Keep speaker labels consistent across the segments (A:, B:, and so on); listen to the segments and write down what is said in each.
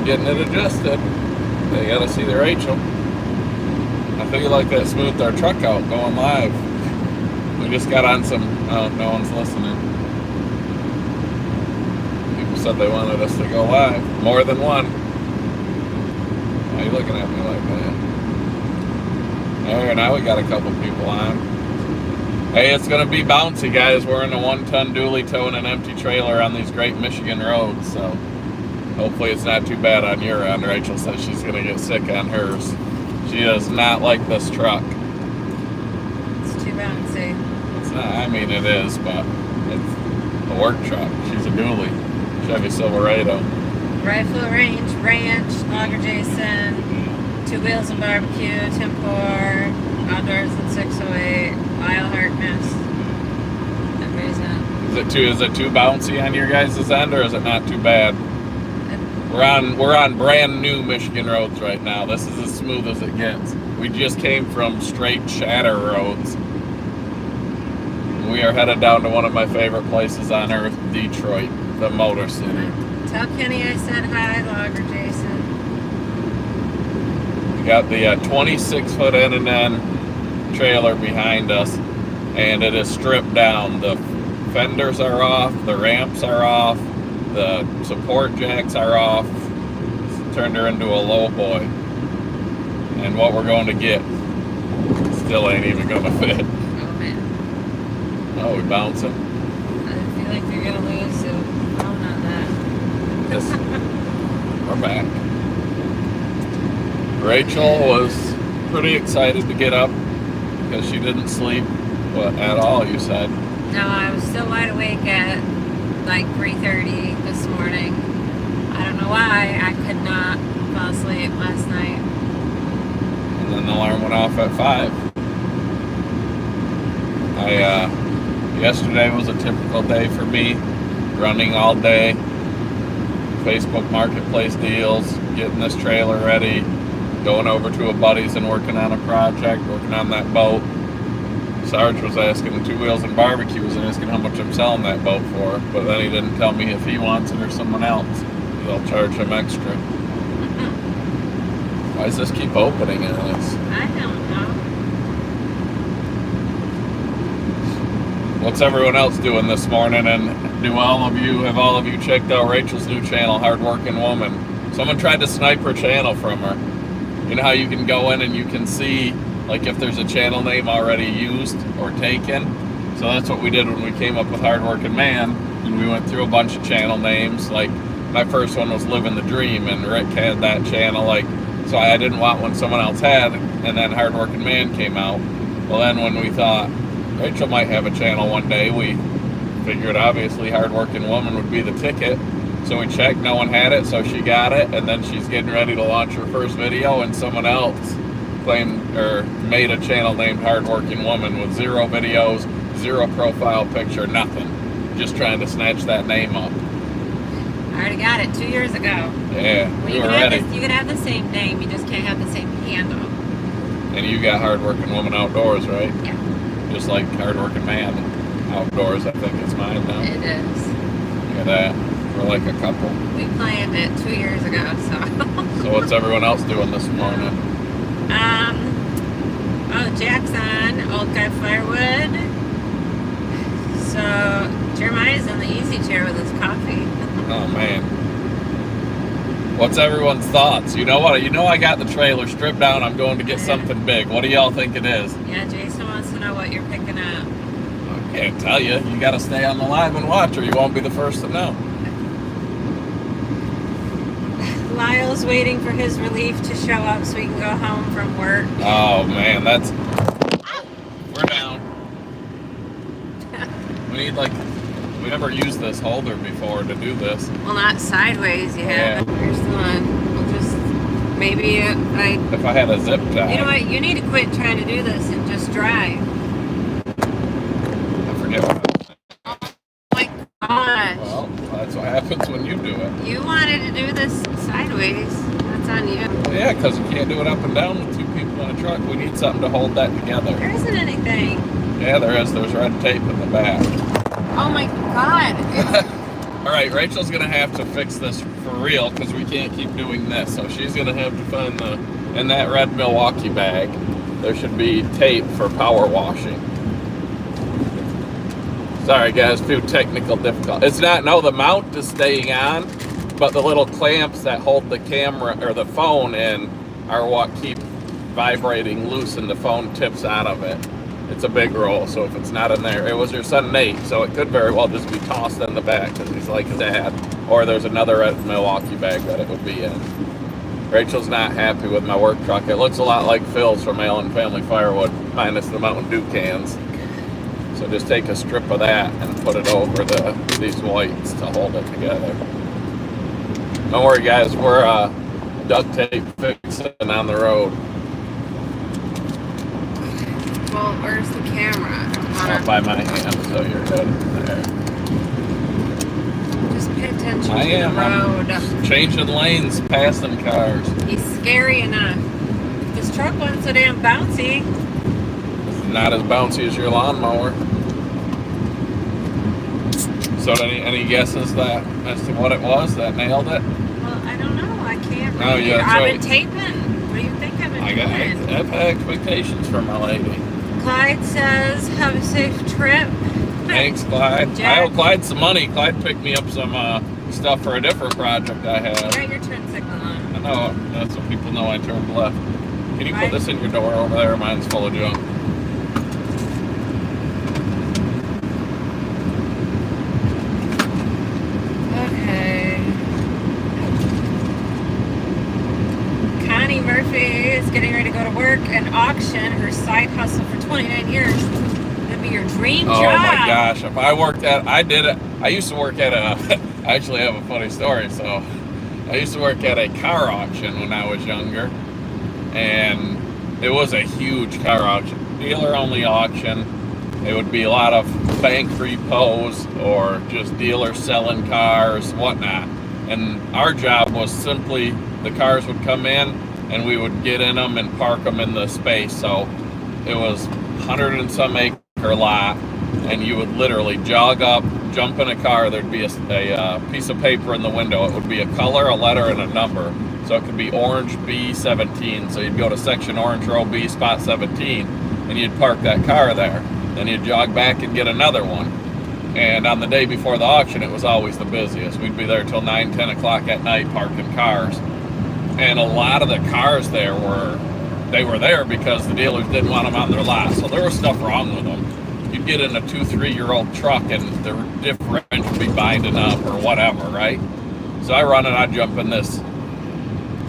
A: getting it adjusted. They gotta see the Rachel. I feel like that smoothed our truck out going live. We just got on some, oh, no one's listening. People said they wanted us to go live. More than one. Why are you looking at me like that? There, now we got a couple people on. Hey, it's gonna be bouncy, guys. We're in a 1-ton dually towing an empty trailer on these great Michigan roads, so hopefully it's not too bad on your end. Rachel says she's gonna get sick on hers. She does not like this truck.
B: It's too bouncy.
A: It's not, I mean it is, but it's a work truck. She's a dually. Chevy Silverado.
B: Rifle Range, Ranch, Logger Jason, Two Wheels and Barbecue, Tempor, Outdoors in 608, Lyle Harkness. Amazing.
A: Is it too bouncy on your guys' end, or is it not too bad? We're on brand new Michigan roads right now. This is as smooth as it gets. We just came from straight shatter roads. We are headed down to one of my favorite places on earth, Detroit, the Motor City.
B: Tell Kenny I said hi, Logger Jason.
A: We got the 26-foot N&N trailer behind us, and it is stripped down. The fenders are off, the ramps are off, the support jacks are off. It's turned her into a low boy. And what we're going to get still ain't even going to fit.
B: Oh, man.
A: Oh, we're bouncing.
B: I feel like you're going to lose the phone on that.
A: Yes. We're back. Rachel was pretty excited to get up because she didn't sleep at all, you said.
B: No, I was still wide awake at like 3:30 this morning. I don't know why I could not fall asleep last night.
A: And then the alarm went off at 5. Yesterday was a typical day for me, running all day, Facebook Marketplace deals, getting this trailer ready, going over to a buddy's and working on a project, working on that boat. Sarge was asking, Two Wheels and Barbecue was asking how much I'm selling that boat for, but then he didn't tell me if he wants it or someone else. They'll charge him extra. Why does this keep opening on us?
B: I don't know.
A: What's everyone else doing this morning? And have all of you checked out Rachel's new channel, Hardworking Woman? Someone tried to snipe her channel from her. You know how you can go in and you can see like if there's a channel name already used or taken? So that's what we did when we came up with Hardworking Man, and we went through a bunch of channel names. Like my first one was Living the Dream, and Rick had that channel, like, so I didn't want one someone else had, and then Hardworking Man came out. Well, then when we thought Rachel might have a channel one day, we figured obviously Hardworking Woman would be the ticket. So we checked, no one had it, so she got it, and then she's getting ready to launch her first video, and someone else claimed or made a channel named Hardworking Woman with 0 videos, 0 profile picture, nothing. Just trying to snatch that name up.
B: I already got it 2 years ago.
A: Yeah,
B: Well,
A: we
B: you
A: were
B: can
A: ready.
B: you can have the same name, you just can't have the same handle.
A: And you got Hardworking Woman Outdoors, right?
B: Yeah.
A: Just like Hardworking Man Outdoors, I think it's mine now.
B: It is.
A: Look at that. We're like a couple.
B: We planned it 2 years ago, so.
A: So what's everyone else doing this morning?
B: Jack's on Old Guy Firewood. So Jeremiah's in the easy chair with his coffee.
A: Oh man. What's everyone's thoughts? You know what? You know I got the trailer stripped down. I'm going to get something big. What do y'all think it is?
B: Yeah, Jason wants to know what you're picking up.
A: I can't tell you. You got to stay on the live and watch, or you won't be the first to know.
B: Lyle's waiting for his relief to show up so he can go home from work.
A: Oh man, that's... We're down. We need we never used this holder before to do this.
B: Well, not sideways, you have.
A: Yeah.
B: Here's the one. We'll just, maybe,
A: If I had a zip tie.
B: you know what, you need to quit trying to do this and just drive.
A: I forget what I was saying.
B: Oh my gosh.
A: Well, that's what happens when you do it.
B: You wanted to do this sideways. That's on you.
A: Well, yeah, because you can't do it up and down with 2 people in a truck. We need something to hold that together.
B: There isn't anything.
A: Yeah, there is. There's red tape in the back.
B: Oh my god.
A: All right, Rachel's going to have to fix this for real because we can't keep doing this. So she's gonna have to find in that red Milwaukee bag, there should be tape for power washing. Sorry guys, few technical difficulties. It's not, no, the mount is staying on, but the little clamps that hold the camera or the phone in are what keep vibrating loose and the phone tips out of it. It's a big roll, so if it's not in there, it was your son Nate, so it could very well just be tossed in the back because he's like Dad. Or there's another red Milwaukee bag that it would be in. Rachel's not happy with my work truck. It looks a lot like Phil's from Allen Family Firewood, minus the Mountain Dew cans. So just take a strip of that and put it over these whites to hold it together. Don't worry guys, we're duct tape fixing on the road.
B: Well, where's the camera?
A: Not by my hand, so you're good there.
B: Just pay attention to
A: I'm
B: the road.
A: Changing lanes, passing cars.
B: He's scary enough. This truck wasn't so damn bouncy.
A: Not as bouncy as your lawnmower. So any guesses that as to what it was that nailed it?
B: Well, I don't know. I can't read.
A: Oh, yeah, that's
B: I've
A: right.
B: been taping. What do you think I've been doing?
A: I've had expectations for my lady.
B: Clyde says, have a safe trip.
A: Thanks, Clyde.
B: Jack.
A: I owe Clyde some money. Clyde picked me up some stuff for a different project I had.
B: Got your turn signal on.
A: I know. That's what people know I turned left. Can you
B: Right.
A: put this in your door over there? Mine's full of junk.
B: Okay. Connie Murphy is getting ready to go to work and auction her side hustle for 29 years. That'd be your dream job.
A: Oh my gosh! If I worked at, I did it. I used to work at a. I actually have a funny story. So, I used to work at a car auction when I was younger, and it was a huge car auction, dealer-only auction. It would be a lot of bank repos or just dealers selling cars, whatnot. And our job was simply the cars would come in, and we would get in them and park them in the space. So, it was 100 and some acre lot, and you would literally jog up, jump in a car. There'd be a piece of paper in the window. It would be a color, a letter, and a number. So it could be orange B17. So you'd go to section orange row B spot 17, and you'd park that car there. Then you'd jog back and get another one. And on the day before the auction, it was always the busiest. We'd be there till 9, 10 o'clock at night parking cars. And a lot of the cars there were there because the dealers didn't want them on their lot. So there was stuff wrong with them. You'd get in a 2-3-year-old truck and the differential would be binding up or whatever, right? So I run and I jump in this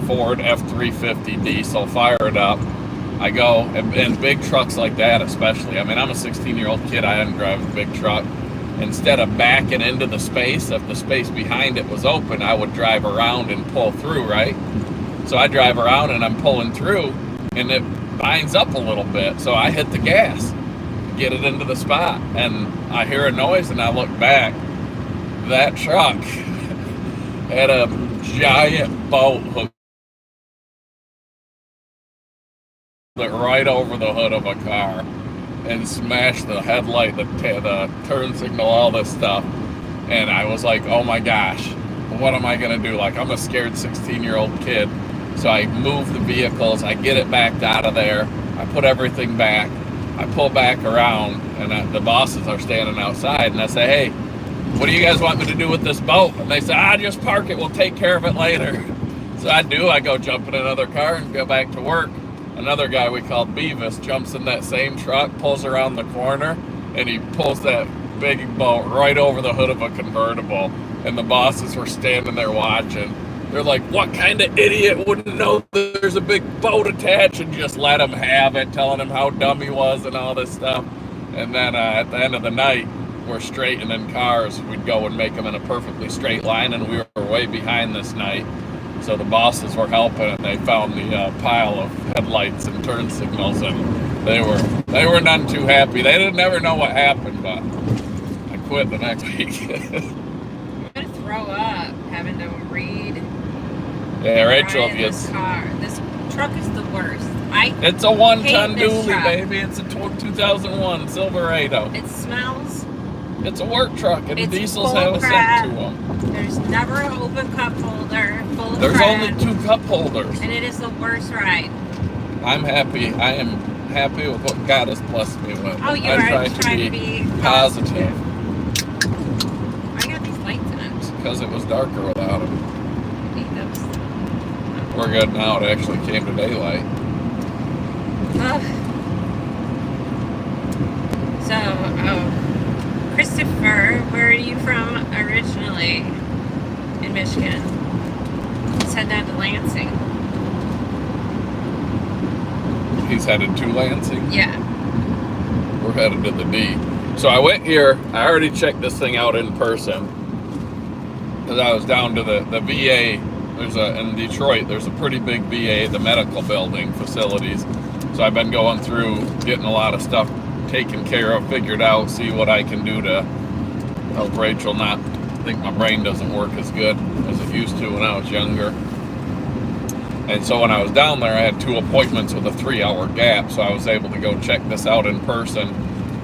A: Ford F350 diesel, fire it up. I go, and big trucks like that especially. I mean, I'm a 16-year-old kid. I didn't drive a big truck. Instead of backing into the space, if the space behind it was open, I would drive around and pull through, right? So I drive around and I'm pulling through, and it binds up a little bit. So I hit the gas, get it into the spot, and I hear a noise, and I look back. That truck had a giant boat hooked right over the hood of a car and smashed the headlight, the turn signal, all this stuff. And I was like, oh my gosh, what am I gonna do? Like, I'm a scared 16-year-old kid. So I move the vehicles, I get it backed out of there, I put everything back, I pull back around, and the bosses are standing outside, and I say, hey, what do you guys want me to do with this boat? And they say, just park it, we'll take care of it later. So I do, I go jump in another car and go back to work. Another guy we called Beavis jumps in that same truck, pulls around the corner, and he pulls that big boat right over the hood of a convertible. And the bosses were standing there watching. They're like, what kind of idiot wouldn't know that there's a big boat attached, and just let him have it, telling him how dumb he was and all this stuff. And then at the end of the night, we're straightening cars. We'd go and make them in a perfectly straight line, and we were way behind this night. So the bosses were helping, and they found the pile of headlights and turn signals, and they were none too happy. They didn't never know what happened, but I quit the next week.
B: I'm gonna throw up having to read.
A: Yeah, Rachel,
B: this car. This truck is the worst.
A: It's a 1-ton
B: hate this
A: dually,
B: truck.
A: baby. It's a 2001 Silverado.
B: It smells
A: It's a work truck, and
B: It's
A: diesels
B: full
A: have
B: of
A: a
B: crap.
A: scent to them.
B: There's never an open cup holder full of
A: There's
B: crap.
A: only 2 cup holders.
B: And it is the worst ride.
A: I'm happy. I am happy with what God has blessed me with.
B: Oh, you
A: I'm
B: are trying to be
A: positive.
B: I got these lights in it.
A: Because it was darker without them.
B: I hate those.
A: We're good now. It actually came to daylight.
B: So, Christopher, where are you from originally in Michigan? Let's head down to Lansing.
A: He's headed to Lansing.
B: Yeah.
A: We're headed to the D. So I went here. I already checked this thing out in person. Because I was down to the VA. In Detroit, there's a pretty big VA, the medical building facilities. So I've been going through, getting a lot of stuff taken care of, figured out, see what I can do to help Rachel not think my brain doesn't work as good as it used to when I was younger. And so when I was down there, I had 2 appointments with a 3-hour gap, so I was able to go check this out in person.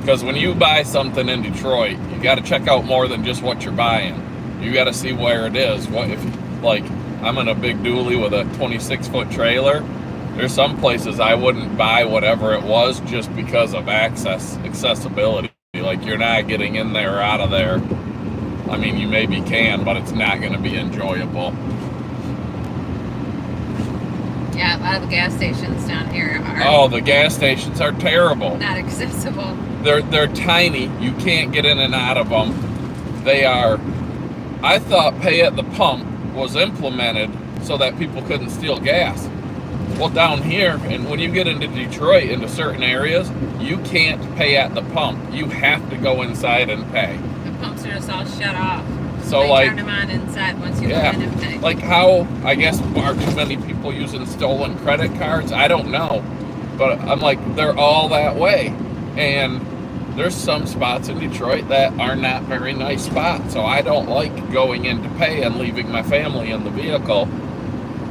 A: Because when you buy something in Detroit, you got to check out more than just what you're buying. You got to see where it is. What if, like, I'm in a big dually with a 26-foot trailer. There's some places I wouldn't buy whatever it was just because of accessibility. Like, you're not getting in there or out of there. I mean, you maybe can, but it's not going to be enjoyable.
B: Yeah, a lot of the gas stations down here are
A: Oh, the gas stations are terrible.
B: not accessible.
A: They're tiny. You can't get in and out of them. They are. I thought pay at the pump was implemented so that people couldn't steal gas. Well, down here, and when you get into Detroit, into certain areas, you can't pay at the pump. You have to go inside and pay.
B: The pumps are just all shut off.
A: So,
B: they
A: like,
B: turn them on inside once you
A: yeah,
B: go in and pay.
A: like how, I guess, are too many people using stolen credit cards? I don't know. But I'm like, they're all that way. And there's some spots in Detroit that are not very nice spots. So I don't like going in to pay and leaving my family in the vehicle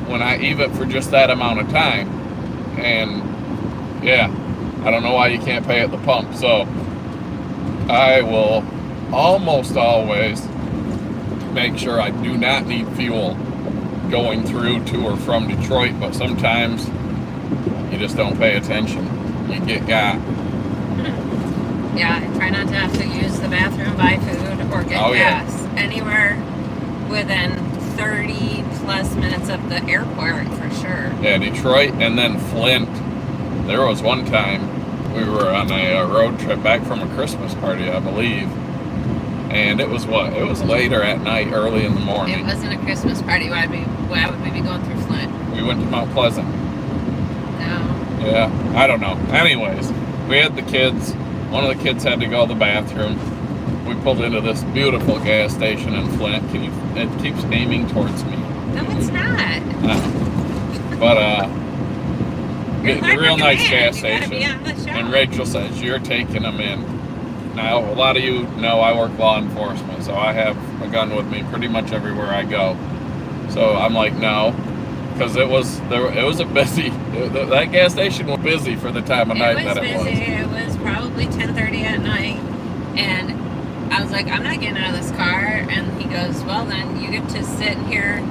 A: when I, even for just that amount of time. And yeah, I don't know why you can't pay at the pump. So I will almost always make sure I do not need fuel going through to or from Detroit, but sometimes you just don't pay attention. You get got.
B: Yeah, I try not to have to use the bathroom, buy food, or get gas anywhere within 30 plus minutes of the airport for sure.
A: Yeah, Detroit and then Flint. There was one time we were on a road trip back from a Christmas party, I believe. And it was what? It was later at night, early in the morning.
B: It wasn't a Christmas party. Why would we be going through Flint?
A: We went to Mount Pleasant.
B: No.
A: Yeah, I don't know. Anyways, we had the kids. One of the kids had to go to the bathroom. We pulled into this beautiful gas station in Flint. It keeps aiming towards me.
B: No, it's not.
A: But a real nice gas
B: You gotta
A: station.
B: be on the show.
A: And Rachel says, you're taking them in. Now, a lot of you know I work law enforcement, so I have a gun with me pretty much everywhere I go. So I'm like, no, because it was a busy. That gas station was busy for the time of night that it was.
B: It was probably 10:30 at night, and I was like, I'm not getting out of this car. And he goes, well, then you get to sit in here.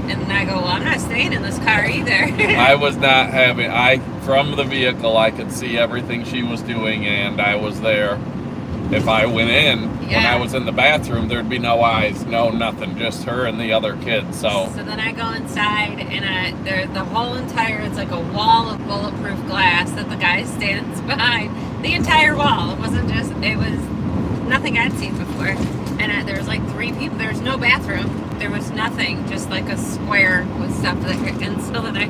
B: And I go, well, I'm not staying in this car either.
A: I was not having. From the vehicle, I could see everything she was doing, and I was there. If I went in, when I was in the bathroom, there'd be no eyes, no nothing, just her and the other kids. So
B: then I go inside, and the whole entire, it's like a wall of bulletproof glass that the guy stands behind. The entire wall. It wasn't just, it was nothing I'd seen before. And there was like 3 people. There was no bathroom. There was nothing, just like a square with stuff there. And so then I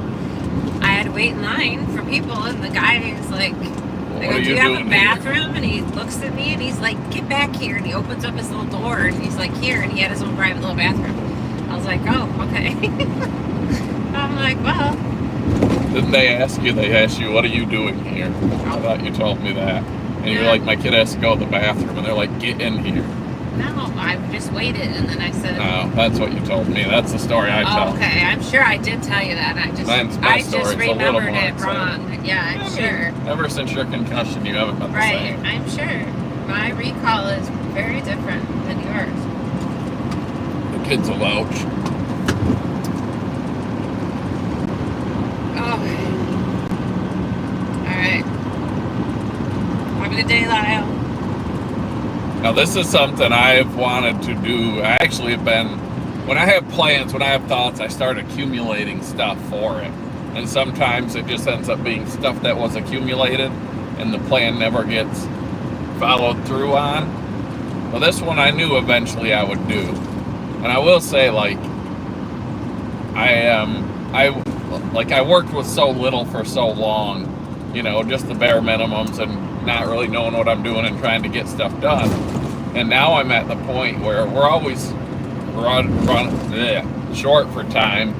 B: had to wait in line for people, and the guy is like, I go, do you have a bathroom? And he looks at me and he's like, get back here. And he opens up his little door and he's like, here. And he had his own private little bathroom. I was like, oh, okay. I'm like, well.
A: Didn't they ask you? They asked you, what are you doing here? I thought you told me that. And you're like, my kid has to go to the bathroom. And they're like, get in here.
B: No, I just waited, and then I said...
A: No, that's what you told me. That's the story I tell.
B: Okay, I'm sure I did tell you that. I just remembered it wrong. Yeah, I'm sure.
A: Ever since your concussion, you haven't been the same.
B: Right, I'm sure. My recall is very different than yours.
A: The kids will vouch.
B: Oh. Alright. Have a good day, Lyle.
A: Now this is something I've wanted to do. I actually have been, when I have plans, when I have thoughts, I start accumulating stuff for it. And sometimes it just ends up being stuff that was accumulated and the plan never gets followed through on. Well, this one I knew eventually I would do. And I will say, like, I worked with so little for so long, you know, just the bare minimums and not really knowing what I'm doing and trying to get stuff done. And now I'm at the point where we're always short for time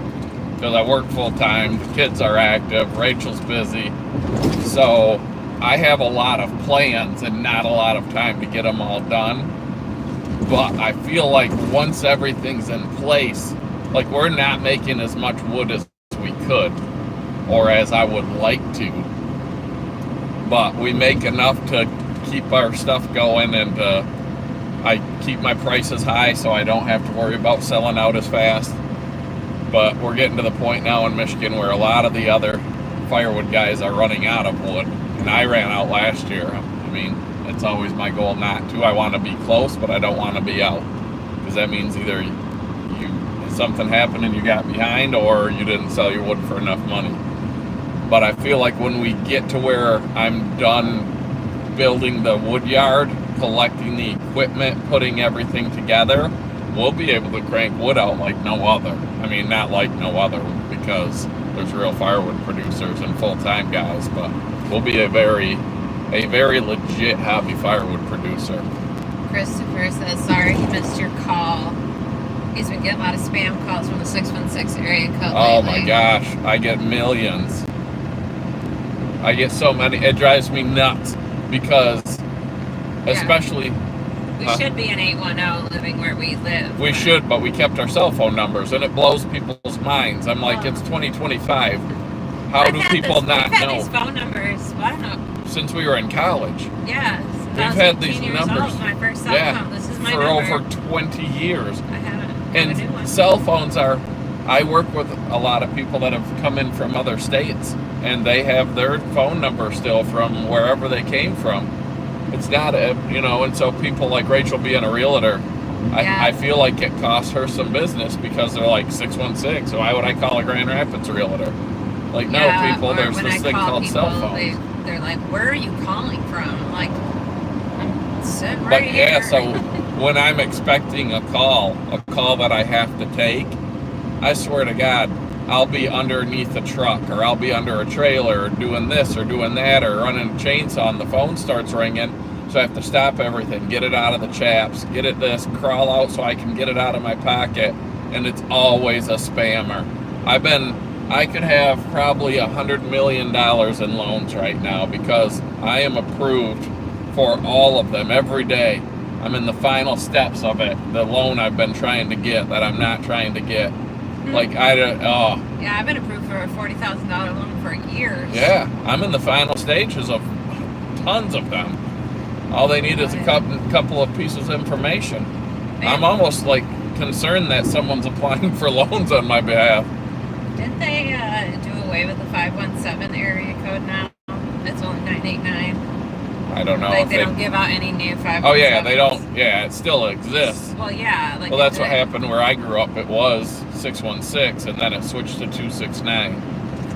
A: because I work full time, the kids are active, Rachel's busy. So I have a lot of plans and not a lot of time to get them all done. But I feel like once everything's in place, like we're not making as much wood as we could or as I would like to. But we make enough to keep our stuff going, and I keep my prices high so I don't have to worry about selling out as fast. But we're getting to the point now in Michigan where a lot of the other firewood guys are running out of wood. And I ran out last year. I mean, it's always my goal not to. I want to be close, but I don't want to be out. Because that means either something happened and you got behind, or you didn't sell your wood for enough money. But I feel like when we get to where I'm done building the Woodyard, collecting the equipment, putting everything together, we'll be able to crank wood out like no other. I mean, not like no other, because there's real firewood producers and full-time guys, but we'll be a very legit hobby firewood producer.
B: Christopher says, sorry he missed your call. He's been getting a lot of spam calls from the 616 area code
A: Oh
B: lately.
A: my gosh, I get millions. I get so many. It drives me nuts because, especially...
B: We should be an 810 living where we live.
A: We should, but we kept our cell phone numbers, and it blows people's minds. I'm like, it's 2025. How do people not know?
B: We've had these phone numbers, I don't know.
A: Since we were in college.
B: Yeah.
A: We've had these numbers.
B: My first cell phone. This is my
A: for
B: number.
A: over 20 years.
B: I haven't.
A: And cell phones are, I work with a lot of people that have come in from other states, and they have their phone number still from wherever they came from. It's not and so people like Rachel being a realtor, I feel like it costs her some business because they're like 616, so why would I call a Grand Rapids realtor? Like, no, people, there's this thing called cell phones.
B: They're like, where are you calling from? I'm like, I'm sitting right here.
A: Yeah, so when I'm expecting a call that I have to take, I swear to God, I'll be underneath a truck, or I'll be under a trailer, or doing this or doing that, or running a chainsaw, and the phone starts ringing, so I have to stop everything, get it out of the chaps, get it this, crawl out so I can get it out of my pocket, and it's always a spammer. I could have probably $100 million in loans right now because I am approved for all of them every day. I'm in the final steps of it, the loan I've been trying to get that I'm not trying to get. Like,
B: Yeah, I've been approved for a $40,000 loan for years.
A: Yeah, I'm in the final stages of tons of them. All they need is a couple of pieces of information. I'm almost like concerned that someone's applying for loans on my behalf.
B: Didn't they do away with the 517 area code now? It's only 989.
A: I don't know.
B: Like they don't give out any new 517s.
A: Oh yeah, they don't. Yeah, it still exists.
B: Well, yeah.
A: Well, that's what happened where I grew up. It was 616, and then it switched to 269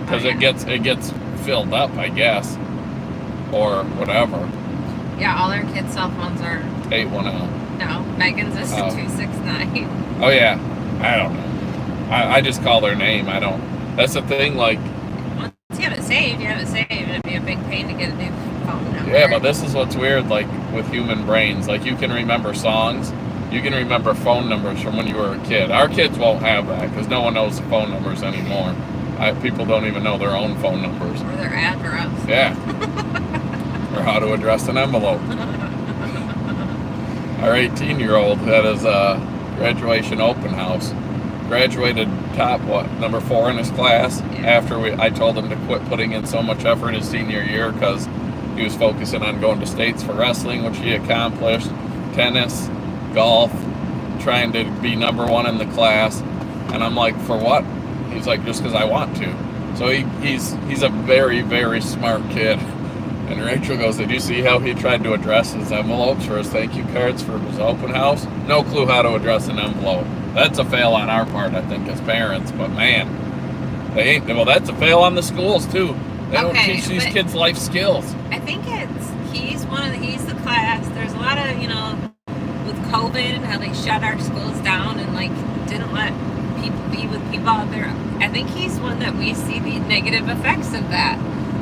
A: because it gets filled up, I guess, or whatever.
B: Yeah, all our kids' cell phones are
A: 810.
B: No, Megan's is 269.
A: Oh yeah, I don't know. I just call their name. I don't. That's the thing. Like,
B: once you have it saved, It'd be a big pain to get a new phone number.
A: Yeah, but this is what's weird. Like with human brains, like you can remember songs, you can remember phone numbers from when you were a kid. Our kids won't have that because no one knows the phone numbers anymore. People don't even know their own phone numbers
B: or their address.
A: Yeah, or how to address an envelope. Our 18-year-old had his graduation open house. Graduated top, number 4 in his class. Yeah. After I told him to quit putting in so much effort his senior year because He was focusing on going to states for wrestling, which he accomplished, tennis, golf, trying to be number one in the class. And I'm like, for what? He's like, just because I want to. So he's a very, very smart kid. And Rachel goes, did you see how he tried to address his envelopes for his thank you cards for his open house? No clue how to address an envelope. That's a fail on our part, I think, as parents. But man, they ain't. Well, that's a fail on the schools too. They don't teach these kids life skills.
B: I think he's the class. There's a lot of, with COVID and how they shut our schools down and like didn't let people be with people out there. I think he's one that we see the negative effects of that.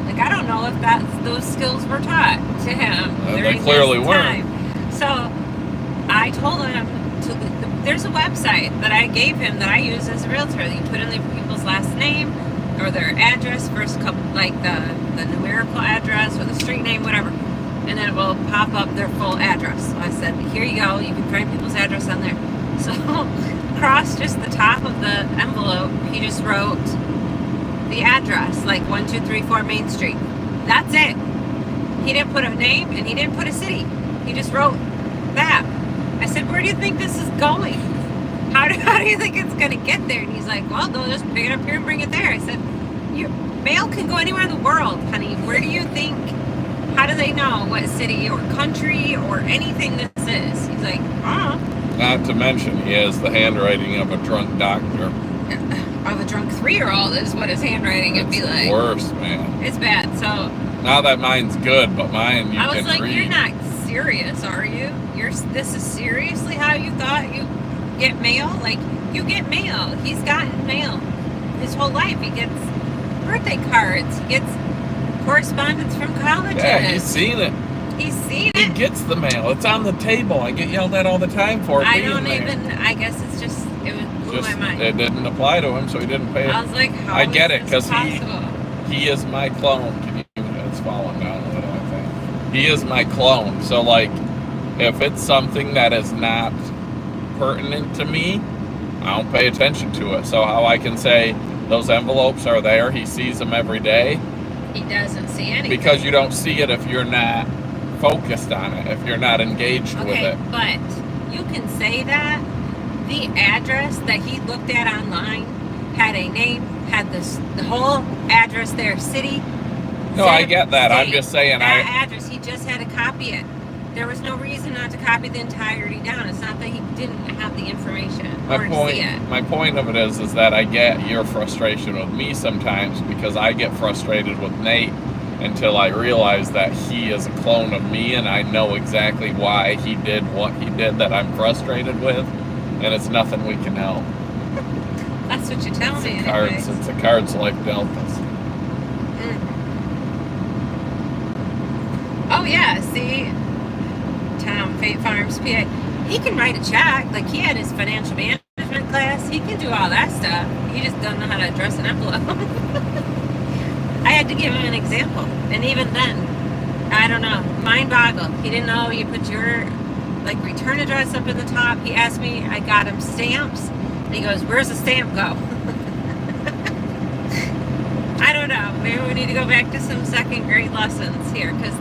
B: Like, I don't know if those skills were taught to him.
A: They clearly weren't.
B: So I told him there's a website that I gave him that I use as a realtor. You put in the people's last name or their address, first couple, like the numerical address or the street name, whatever, and then it will pop up their full address. So I said, here you go. You can find people's address on there. So across just the top of the envelope, he just wrote the address, like 1234 Main Street. That's it. He didn't put a name and he didn't put a city. He just wrote that. I said, where do you think this is going? How do you think it's going to get there? And he's like, well, they'll just pick it up here and bring it there. I said, your mail can go anywhere in the world, honey. Where do you think, how do they know what city or country or anything this is? He's like,
A: Not to mention, he has the handwriting of a drunk doctor.
B: Of a drunk 3-year-old is what his handwriting would be like.
A: Worse, man.
B: It's bad. So
A: now that mine's good, but mine you can read.
B: I was like, you're not serious, are you? This is seriously how you thought you get mail? Like, you get mail. He's gotten mail his whole life. He gets birthday cards. He gets correspondence from colleges.
A: Yeah, he's seen it.
B: He's seen it.
A: He gets the mail. It's on the table. I get yelled at all the time for it.
B: I guess it's just, it blew my mind.
A: It didn't apply to him, so he didn't pay it.
B: I was like, how
A: I get it,
B: because
A: he is my clone. It's falling down a little, I think. He is my clone. So, like, if it's something that is not pertinent to me, I don't pay attention to it. So how I can say those envelopes are there, he sees them every day.
B: He doesn't see anything.
A: Because you don't see it if you're not focused on it, if you're not engaged with it.
B: But you can say that. The address that he looked at online had a name, had the whole address there, city.
A: No, I get that. I'm just saying
B: that address, he just had to copy it. There was no reason not to copy the entirety down. It's not that he didn't have the information or see it.
A: My point of it is that I get your frustration with me sometimes because I get frustrated with Nate until I realize that he is a clone of me and I know exactly why he did what he did that I'm frustrated with, and it's nothing we can help.
B: That's what you tell me.
A: It's the cards life dealt us.
B: Oh yeah, see, Tom, Fate Farms, PA. He can write a check. Like, he had his financial management class. He can do all that stuff. He just doesn't know how to address an envelope. I had to give him an example. And even then, I don't know, mind boggled. He didn't know you put your, like, return address up at the top. He asked me, I got him stamps. And he goes, where's the stamp go? I don't know. Maybe we need to go back to some second grade lessons here. Because,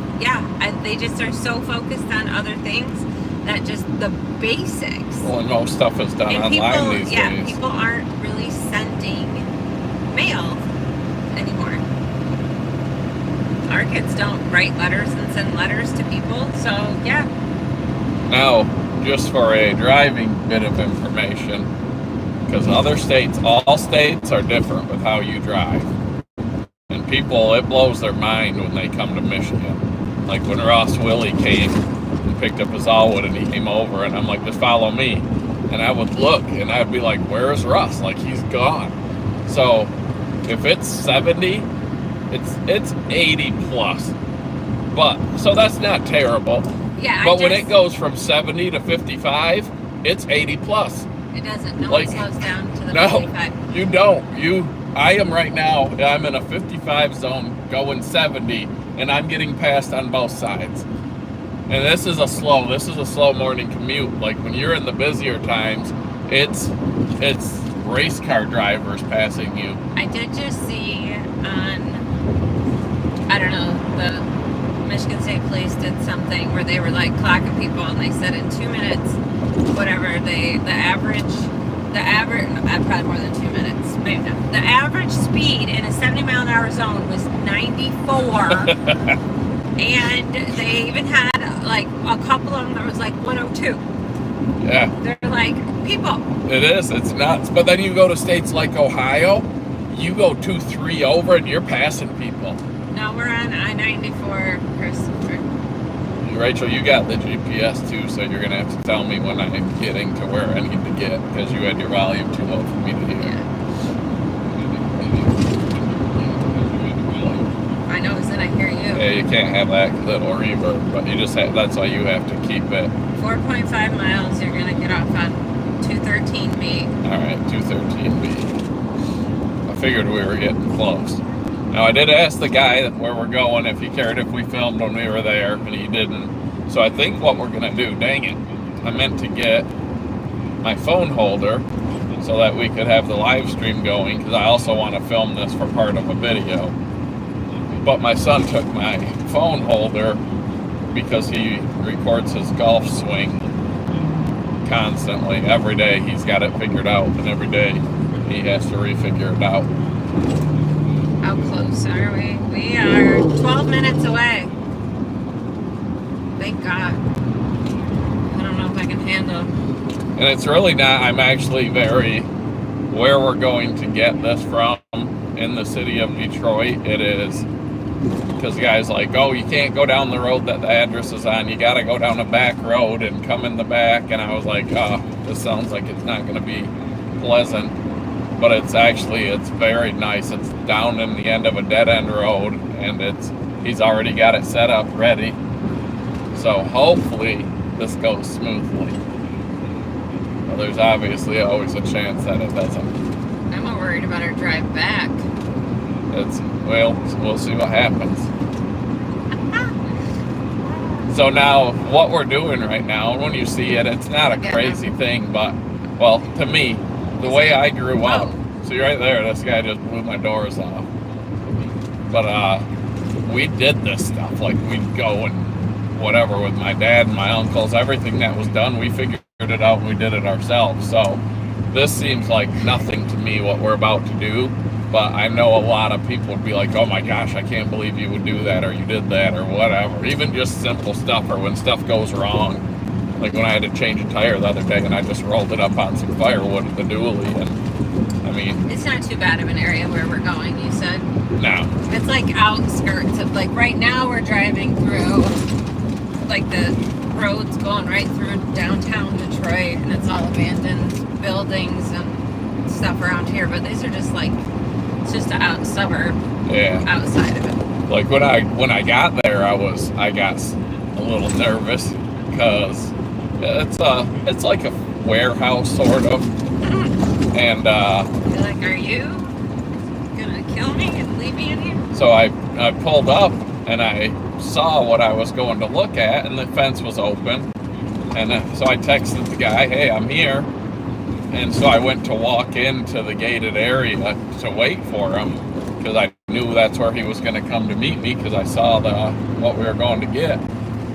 B: they just are so focused on other things that just the basics.
A: Well, and most stuff is done online these days.
B: Yeah, people aren't really sending mail anymore. Our kids don't write letters and send letters to people. So, yeah.
A: Now, just for a driving bit of information, because other states, all states are different with how you drive. And people, it blows their mind when they come to Michigan. Like when Ross Willie came and picked up his Allwood and he came over and I'm like, just follow me. And I would look and I'd be like, where's Russ? Like, he's gone. So if it's 70, it's 80 plus. But, so that's not terrible.
B: Yeah.
A: But when it goes from 70 to 55, it's 80 plus.
B: It doesn't. No one slows down to the 55.
A: You don't. I am right now, I'm in a 55 zone going 70, and I'm getting passed on both sides. And this is a slow morning commute. Like when you're in the busier times, it's race car drivers passing you.
B: I did just see on, I don't know, the did something where they were like clocking people, and they said in 2 minutes, whatever the average, probably more than 2 minutes, maybe not. The average speed in a 70-mile-an-hour zone was 94, and they even had like a couple of them that was like 102.
A: Yeah.
B: They're like, people.
A: It is. It's nuts. But then you go to states like Ohio, you go 2-3 over and you're passing people.
B: No, we're on I-94, Christopher.
A: Rachel, you got the GPS too, so you're going to have to tell me when I'm getting to where I need to get, because you had your volume too low for me to hear.
B: Yeah. I know, is that I hear you.
A: Yeah, you can't have that because it'll reverb, but you just have, that's why you have to keep it.
B: 4.5 miles, you're going to get off on 213B.
A: Alright, 213B. I figured we were getting close. Now, I did ask the guy where we're going if he cared if we filmed when we were there, and he didn't. So I think what we're going to do, dang it, I meant to get my phone holder so that we could have the live stream going, because I also want to film this for part of a video. But my son took my phone holder because he records his golf swing constantly. Every day he's got it figured out, and every day he has to refigure it out.
B: How close are we? We are 12 minutes away. Thank God. I don't know if I can handle.
A: And it's really not, I'm actually where we're going to get this from in the city of Detroit, it is, because the guy's like, oh, you can't go down the road that the address is on, you got to go down a back road and come in the back. And I was like, oh, this sounds like it's not going to be pleasant. But it's very nice. It's down in the end of a dead-end road, and he's already got it set up ready. So hopefully this goes smoothly. Well, there's obviously always a chance that it doesn't.
B: I'm more worried about our drive back.
A: We'll see what happens. So now, what we're doing right now, when you see it, it's not a crazy thing, but, well, to me, the way I grew up, see right there, this guy just blew my doors off. But we did this stuff, like we'd go and whatever with my dad and my uncles, everything that was done, we figured it out and we did it ourselves. So this seems like nothing to me what we're about to do, but I know a lot of people would be like, oh my gosh, I can't believe you would do that, or you did that, or whatever. Even just simple stuff, or when stuff goes wrong. Like when I had to change a tire the other day and I just rolled it up on some firewood at the dually, and I mean... It's
B: not too bad of an area where we're going, you said?
A: No.
B: It's like outskirts of, like right now we're driving through, like the road's going right through downtown Detroit, and it's all abandoned buildings and stuff around here, but these are just like, it's just a suburb outside of it.
A: Like when I got there, I got a little nervous because it's like a warehouse sort of, and
B: you're like, are you gonna kill me and leave me in here?
A: So I pulled up and I saw what I was going to look at, and the fence was open, and so I texted the guy, hey, I'm here. And so I went to walk into the gated area to wait for him, because I knew that's where he was going to come to meet me, because I saw what we were going to get.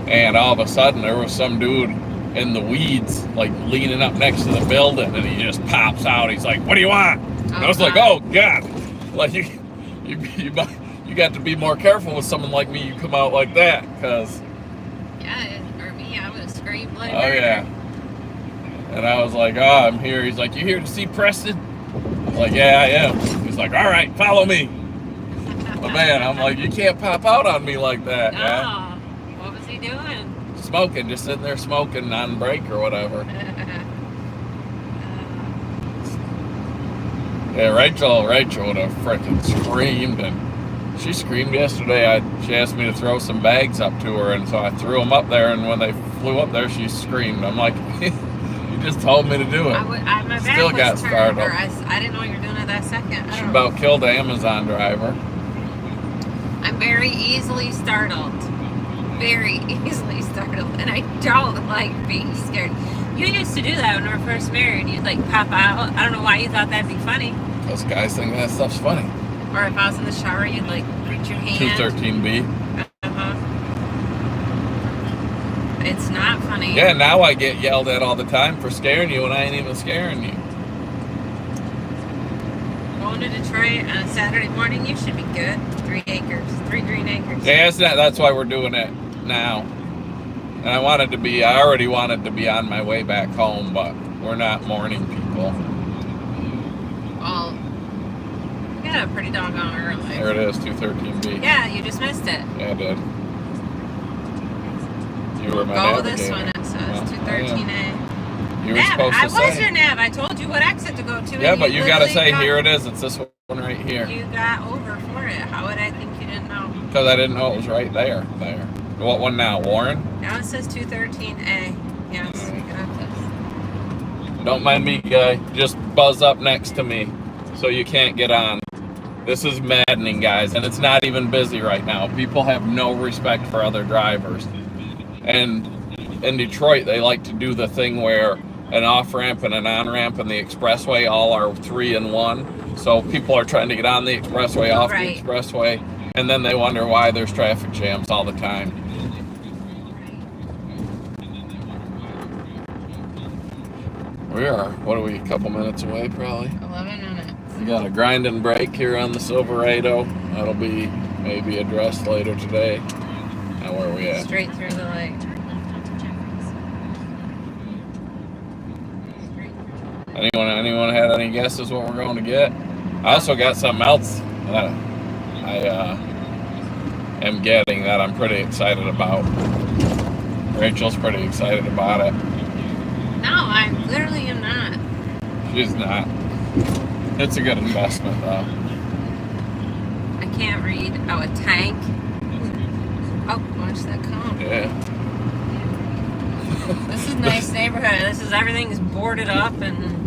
A: And all of a sudden there was some dude in the weeds, like leaning up next to the building, and he just pops out. He's like, what do you want? And I was like, oh God, like you got to be more careful with someone like me. You come out like that, because
B: or me, I would have screamed like
A: oh yeah. And I was like, oh, I'm here. He's like, you here to see Preston? I was like, yeah, I am. He's like, all right, follow me. But man, I'm like, you can't pop out on me like that, man.
B: What was he doing?
A: Smoking, just sitting there smoking on break or whatever. Yeah, Rachel would have freaking screamed, and she screamed yesterday. She asked me to throw some bags up to her, and so I threw them up there, and when they flew up there, she screamed. I'm like, you just told me to do it.
B: My
A: Still
B: back
A: got
B: was
A: startled.
B: I didn't know you were doing it that second.
A: She about killed the Amazon driver.
B: I'm very easily startled. Very easily startled. And I don't like being scared. You used to do that when we were first married. You'd like pop out. I don't know why you thought that'd be funny.
A: Those guys think that stuff's funny.
B: Or if I was in the shower, you'd like reach your hand.
A: 213B.
B: It's not funny.
A: Yeah, now I get yelled at all the time for scaring you, and I ain't even scaring you.
B: Going to Detroit on a Saturday morning, you should be good. 3 acres, 3 green acres.
A: Yeah, that's why we're doing it now. And I already wanted to be on my way back home, but we're not morning people.
B: Well, you got a pretty doggone early.
A: There it is, 213B.
B: Yeah, you just missed it.
A: Yeah, I did. You were my
B: Go
A: navigator.
B: this one, it says 213A.
A: You were supposed to say.
B: I was your nav. I told you what exit to go to.
A: Yeah, but you gotta say, here it is. It's this one right here.
B: You got over for it. How would I think you didn't know?
A: Because I didn't know it was right there. What one now, Warren?
B: Now it says 213A. Yes, we got this.
A: Don't mind me, guy. Just buzz up next to me so you can't get on. This is maddening, guys, and it's not even busy right now. People have no respect for other drivers. And in Detroit, they like to do the thing where an off-ramp and an on-ramp and the expressway all are 3 in 1. So people are trying to get on the expressway, off the expressway, and then they wonder why there's traffic jams all the time. We are, what are we, a couple minutes away probably?
B: 11 minutes.
A: We got a grind and brake here on the Silverado. That'll be maybe addressed later today. Now where are we at?
B: Straight through the light.
A: Anyone had any guesses what we're going to get? I also got something else that I am getting that I'm pretty excited about. Rachel's pretty excited about it.
B: No, I literally am not.
A: She's not. It's a good investment though.
B: I can't read. Oh, a tank. Oh, watch that cone.
A: Yeah.
B: This is a nice neighborhood. Everything's boarded up and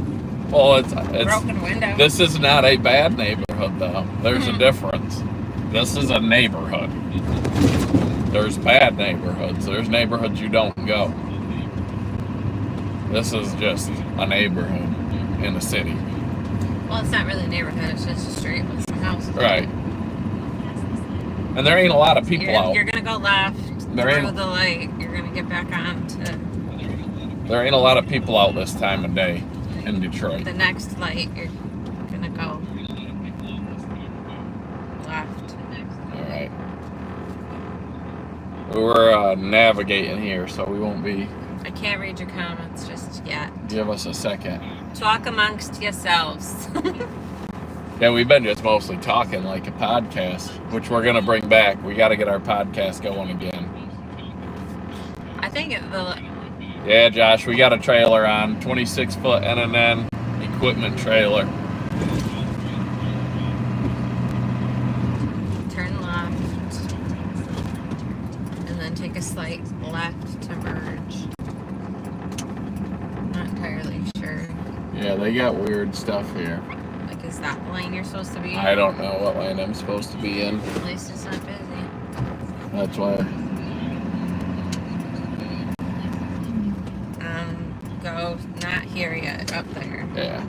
A: well, it's
B: broken window.
A: This is not a bad neighborhood though. There's a difference. This is a neighborhood. There's bad neighborhoods. There's neighborhoods you don't go. This is just a neighborhood in a city.
B: Well, it's not really a neighborhood. It's just a street with some houses.
A: Right. And there ain't a lot of people out.
B: You're gonna go left through the light. You're gonna get back on to.
A: There ain't a lot of people out this time of day in Detroit.
B: The next light, you're gonna go left.
A: All right. We were navigating here, so we won't be.
B: I can't read your comments just yet.
A: Give us a second.
B: Talk amongst yourselves.
A: Yeah, we've been just mostly talking like a podcast, which we're gonna bring back. We got to get our podcast going again.
B: I think
A: Yeah, Josh, we got a trailer on, 26-foot N&N equipment trailer.
B: Turn left, and then take a slight left to merge. Not entirely sure.
A: Yeah, they got weird stuff here.
B: Like, is that the lane you're supposed to be in?
A: I don't know what lane I'm supposed to be in.
B: At least it's not busy.
A: That's why.
B: Go not here yet, up there.
A: Yeah.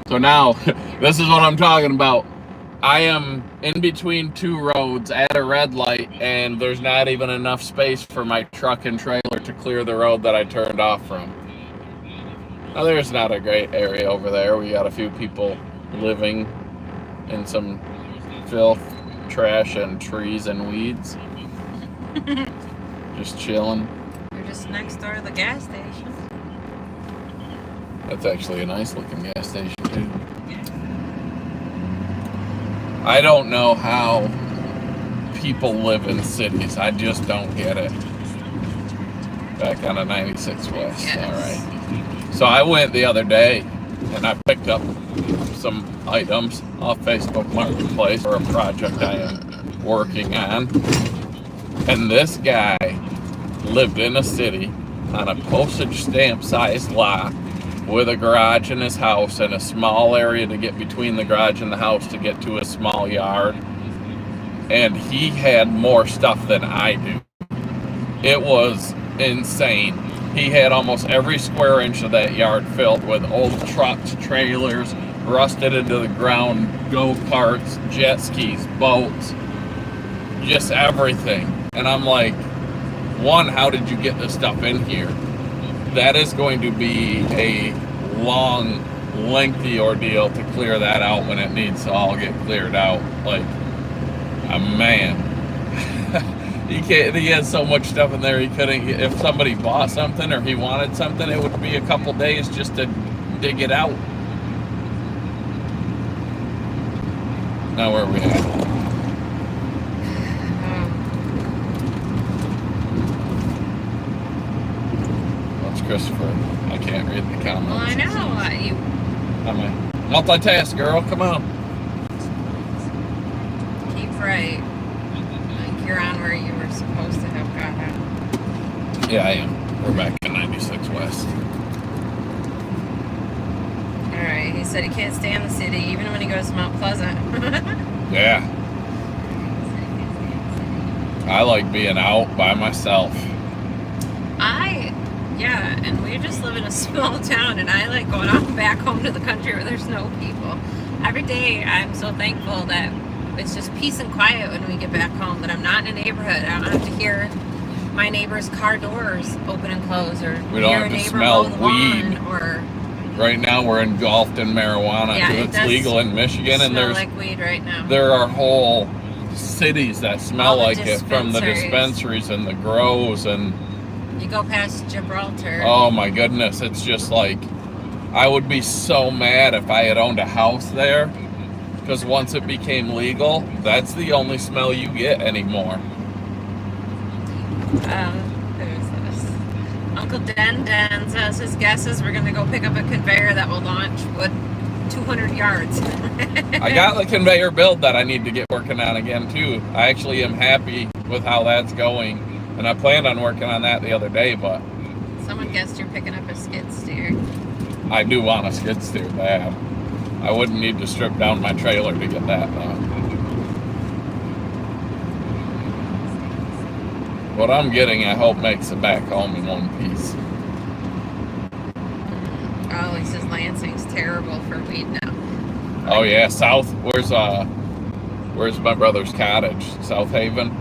A: So now, this is what I'm talking about. I am in between 2 roads at a red light, and there's not even enough space for my truck and trailer to clear the road that I turned off from. Now, there's not a great area over there. We got a few people living in some filth, trash, and trees and weeds. Just chilling.
B: You're just next door to the gas station.
A: That's actually a nice looking gas station, too. I don't know how people live in cities. I just don't get it. Back on a 96 West.
B: Yes.
A: All right. So I went the other day and I picked up some items off Facebook Marketplace for a project I am working on. And this guy lived in a city on a postage stamp sized lot with a garage in his house and a small area to get between the garage and the house to get to a small yard. And he had more stuff than I do. It was insane. He had almost every square inch of that yard filled with old trucks, trailers, rusted into the ground, go-karts, jet skis, boats, just everything. And I'm like, one, how did you get this stuff in here? That is going to be a long, lengthy ordeal to clear that out when it needs to all get cleared out. Like, a man. He has so much stuff in there he couldn't. If somebody bought something or he wanted something, it would be a couple days just to dig it out. Now where are we at? What's Christopher? I can't read the comments.
B: Well, I know.
A: I'm a multitask, girl. Come on.
B: Keep right. Like you're on where you were supposed to have gotten.
A: Yeah, I am. We're back in 96 West.
B: Alright, he said he can't stand the city even when he goes to Mount Pleasant.
A: Yeah. I like being out by myself.
B: Yeah, and we just live in a small town, and I like going out back home to the country where there's no people. Every day, I'm so thankful that it's just peace and quiet when we get back home, that I'm not in a neighborhood. I don't have to hear my neighbor's car doors open and close, or
A: we don't have to smell weed.
B: Or
A: right now, we're engulfed in marijuana.
B: Yeah,
A: it's legal in Michigan, and there's
B: like weed right now.
A: There are whole cities that smell like it, from the dispensaries and the grows, and
B: you go past Gibraltar.
A: Oh my goodness, it's just like, I would be so mad if I had owned a house there, because once it became legal, that's the only smell you get anymore.
B: Who's this? Uncle Den says his guess is we're going to go pick up a conveyor that will launch with 200 yards.
A: I got the conveyor build that I need to get working on again too. I actually am happy with how that's going. And I planned on working on that the other day, but...
B: Someone guessed you're picking up a skid steer.
A: I do want a skid steer bad. I wouldn't need to strip down my trailer to get that done. What I'm getting, I hope, makes it back home in one piece.
B: Oh, he says Lansing's terrible for weed now.
A: Oh yeah, where's my brother's cottage? South Haven?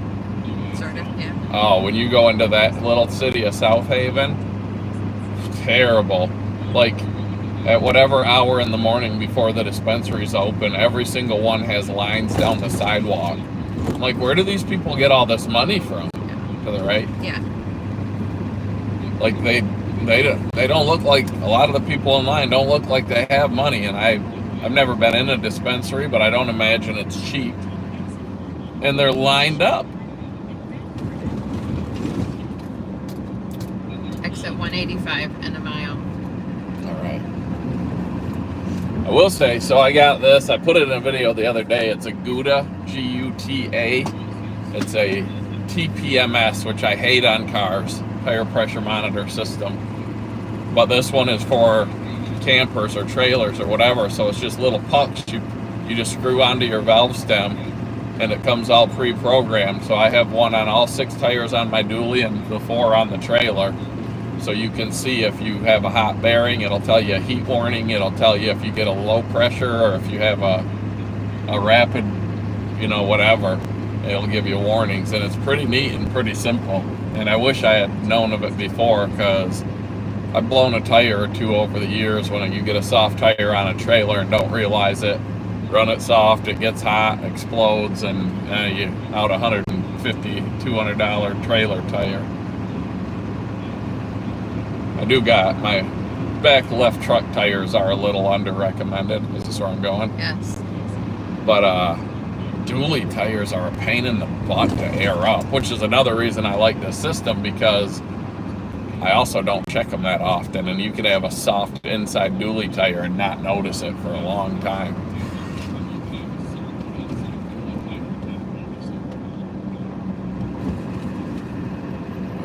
B: Sort of, yeah.
A: Oh, when you go into that little city of South Haven, terrible. Like, at whatever hour in the morning before the dispensaries open, every single one has lines down the sidewalk. I'm like, where do these people get all this money from? Yeah. To the right?
B: Yeah.
A: Like, they don't look like, a lot of the people in line don't look like they have money, and I've never been in a dispensary, but I don't imagine it's cheap. And they're lined up.
B: Exit 185 and a mile.
A: All right. I will say, so I got this. I put it in a video the other day. It's a Guta, G-U-T-A. It's a TPMS, which I hate on cars, tire pressure monitor system. But this one is for campers or trailers or whatever. So it's just little pucks you just screw onto your valve stem, and it comes all pre-programmed. So I have one on all 6 tires on my dually and the 4 on the trailer. So you can see if you have a hot bearing, it'll tell you a heat warning. It'll tell you if you get a low pressure, or if you have a rapid, whatever. It'll give you warnings, and it's pretty neat and pretty simple. And I wish I had known of it before, because I've blown a tire or 2 over the years when you get a soft tire on a trailer and don't realize it. Run it soft, it gets hot, explodes, and you out $150, $200 trailer tire. I do got my back left truck tires are a little under recommended. Is this where I'm going?
B: Yes.
A: But dually tires are a pain in the butt to air up, which is another reason I like this system, because I also don't check them that often, and you could have a soft inside dually tire and not notice it for a long time.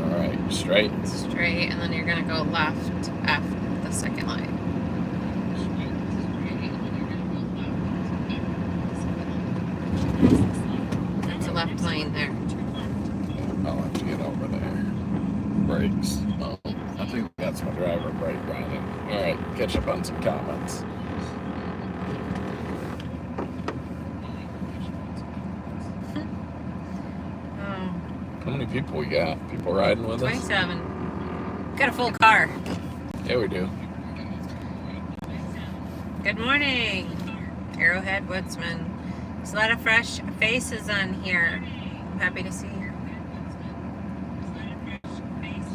A: All right, straight.
B: Straight, and then you're going to go left after the second light. There's a left lane there.
A: I'll have to get over there. Brakes. Oh, I think that's my driver brake running. All right, catch up on some comments. How many many people we got? People riding with us?
B: 27. Got a full car.
A: Yeah, we do.
B: Good morning, Arrowhead Woodsman. There's a lot of fresh faces on here. I'm happy to see you.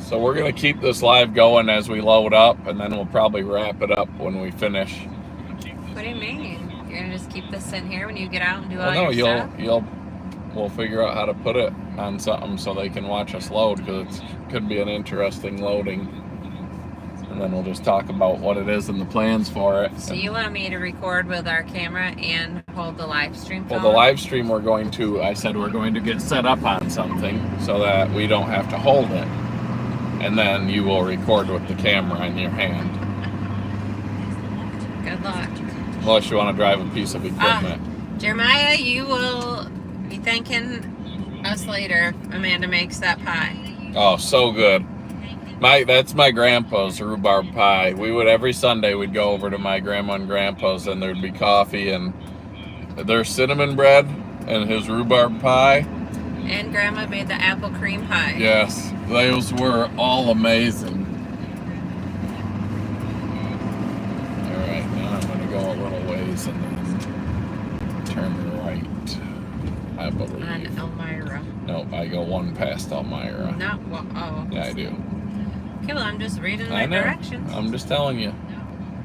A: So we're going to keep this live going as we load up, and then we'll probably wrap it up when we finish.
B: What do you mean? You're going to just keep this in here when you get out and do all your stuff?
A: We'll figure out how to put it on something so they can watch us load, because it could be an interesting loading. And then we'll just talk about what it is and the plans for it.
B: So you want me to record with our camera and hold the live stream phone?
A: Well, the live stream I said we're going to get set up on something so that we don't have to hold it. And then you will record with the camera in your hand.
B: Good luck.
A: Unless you want to drive a piece of equipment.
B: Jeremiah, you will be thanking us later if Amanda makes that pie.
A: Oh, so good. That's my grandpa's rhubarb pie. Every Sunday we'd go over to my grandma and grandpa's, and there'd be coffee and their cinnamon bread and his rhubarb pie.
B: And Grandma made the apple cream pie.
A: Yes, those were all amazing. All right, now I'm going to go a little ways and then turn right, I believe.
B: On Elmira.
A: No, I go one past Elmira.
B: No, well, oh.
A: Yeah, I do.
B: Okay, well, I'm just reading the
A: I know.
B: directions.
A: I'm just telling you.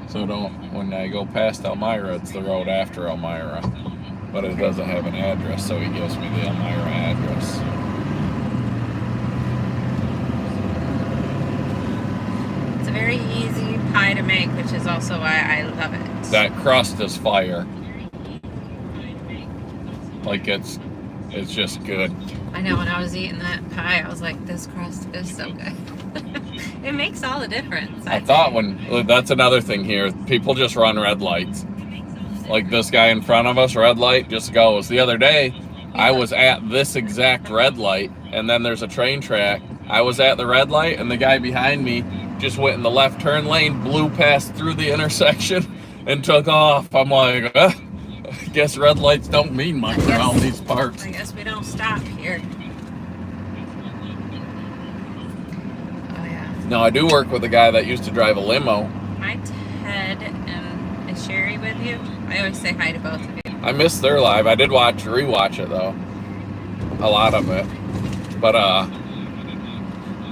A: So when I go past Elmira, it's the road after Elmira. But it doesn't have an address, so he gives me the Elmira address.
B: It's a very easy pie to make, which is also why I love it.
A: That crust is fire. Like it's just good.
B: I know, when I was eating that pie, I was like, this crust is so good. It makes all the difference.
A: I thought that's another thing here. People just run red lights. Like this guy in front of us, red light, just goes. The other day, I was at this exact red light, and then there's a train track. I was at the red light, and the guy behind me just went in the left turn lane, blew past through the intersection, and took off. I'm like, I guess red lights don't mean much around these parts.
B: I guess we don't stop here. Oh, yeah.
A: No, I do work with a guy that used to drive a limo.
B: Hi, Ted, and is Sherry with you? I always say hi to both of you.
A: I missed their live. I did rewatch it though. A lot of it. But a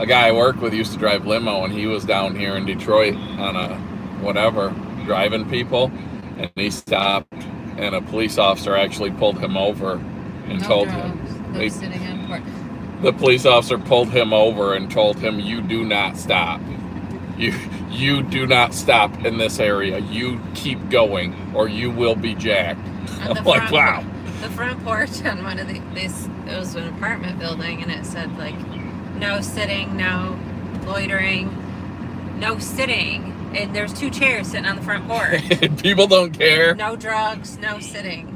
A: guy I work with used to drive limo, and he was down here in Detroit on a whatever, driving people, and he stopped, and a police officer actually pulled him over and told him. The police officer pulled him over and told him, "You do not stop. You do not stop in this area. You keep going, or you will be jacked." I'm like, wow.
B: The front porch on one of these, it was an apartment building, and it said like, no sitting, no loitering, no sitting. And there's 2 chairs sitting on the front porch.
A: People don't care.
B: No drugs, no sitting.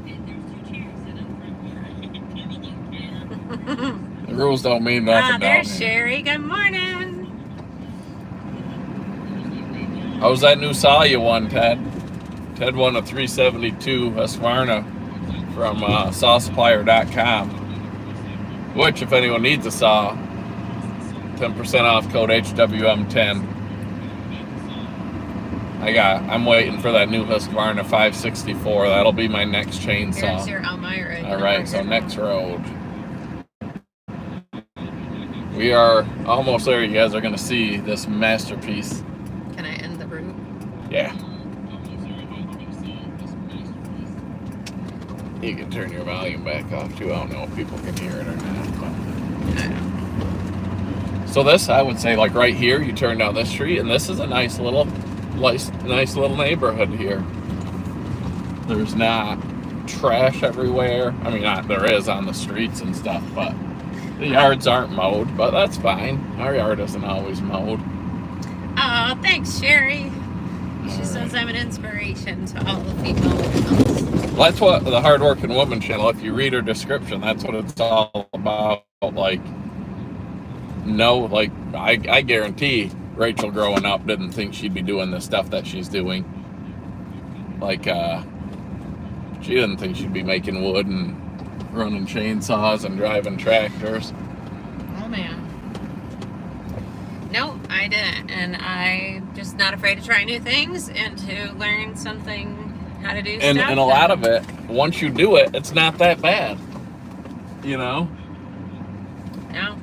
A: The rules don't mean nothing.
B: There's Sherry. Good morning.
A: How was that new Salia one, Ted? Ted won a 372 Husqvarna from sawsupplier.com, which, if anyone needs a saw, 10% off code HWM10. I'm waiting for that new Husqvarna 564. That'll be my next chainsaw.
B: There's your Elmira.
A: All right, so next road. We are almost there. You guys are going to see this masterpiece.
B: Can I end the route?
A: Yeah. You can turn your volume back off too. I don't know if people can hear it or not. But. So this, I would say, like right here, you turn down this street, and this is a nice little neighborhood here. There's not trash everywhere. I mean, there is on the streets and stuff, but the yards aren't mowed. But that's fine. Our yard isn't always mowed.
B: Oh, thanks, Sherry. She says I'm an inspiration to all the people.
A: Well, that's what the Hardworking Woman channel, if you read her description, that's what it's all about. Like, I guarantee Rachel growing up didn't think she'd be doing the stuff that she's doing. Like, she didn't think she'd be making wood and running chainsaws and driving tractors.
B: Well, man. Nope, I didn't. And I'm just not afraid to try new things and to learn something, how to do stuff.
A: And a lot of it, once you do it, it's not that bad. You know?
B: No.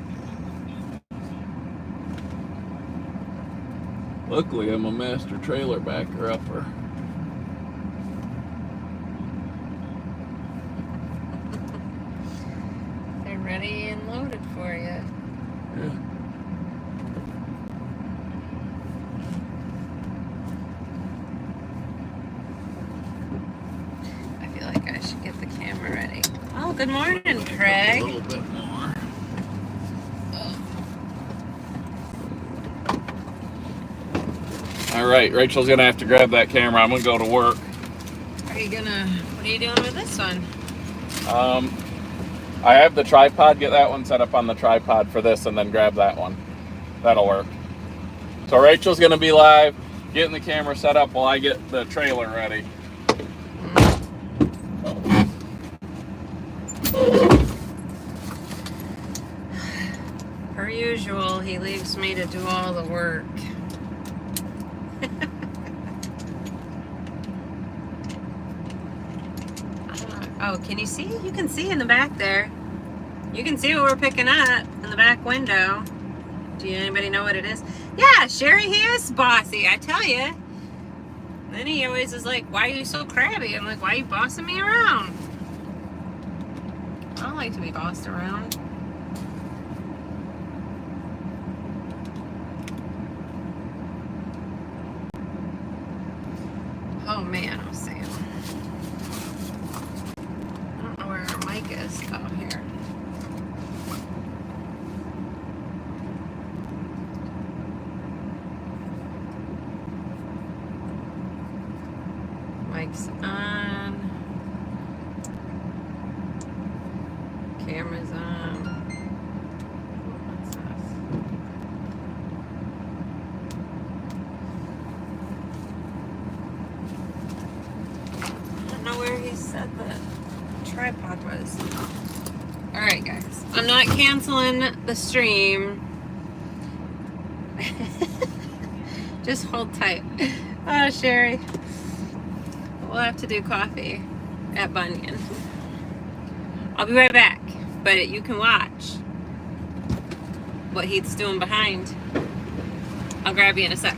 A: Luckily, I'm a master trailer backer upper.
B: They're ready and loaded for you.
A: Yeah.
B: I feel like I should get the camera ready. Oh, good morning, Craig.
A: A little bit more. All right, Rachel's gonna have to grab that camera. I'm gonna go to work.
B: What are you doing with this one?
A: I have the tripod. Get that one set up on the tripod for this, and then grab that one. That'll work. So Rachel's gonna be live, getting the camera set up while I get the trailer ready.
B: Per usual, he leaves me to do all the work. Oh, can you see? You can see in the back there. You can see what we're picking up in the back window. Do anybody know what it is? Yeah, Sherry, he is bossy, I tell you. Then he always is like, why are you so crabby? I'm like, why are you bossing me around? I don't like to be bossed around. Oh man, I'm saying. I don't know where our mic is. Oh, here. Mic's on. Camera's on. What's this? I don't know where he said the tripod was. Alright guys, I'm not canceling the stream. Just hold tight. Oh, Sherry. We'll have to do coffee at Bunyan. I'll be right back, but you can watch what he's doing behind. I'll grab you in a sec.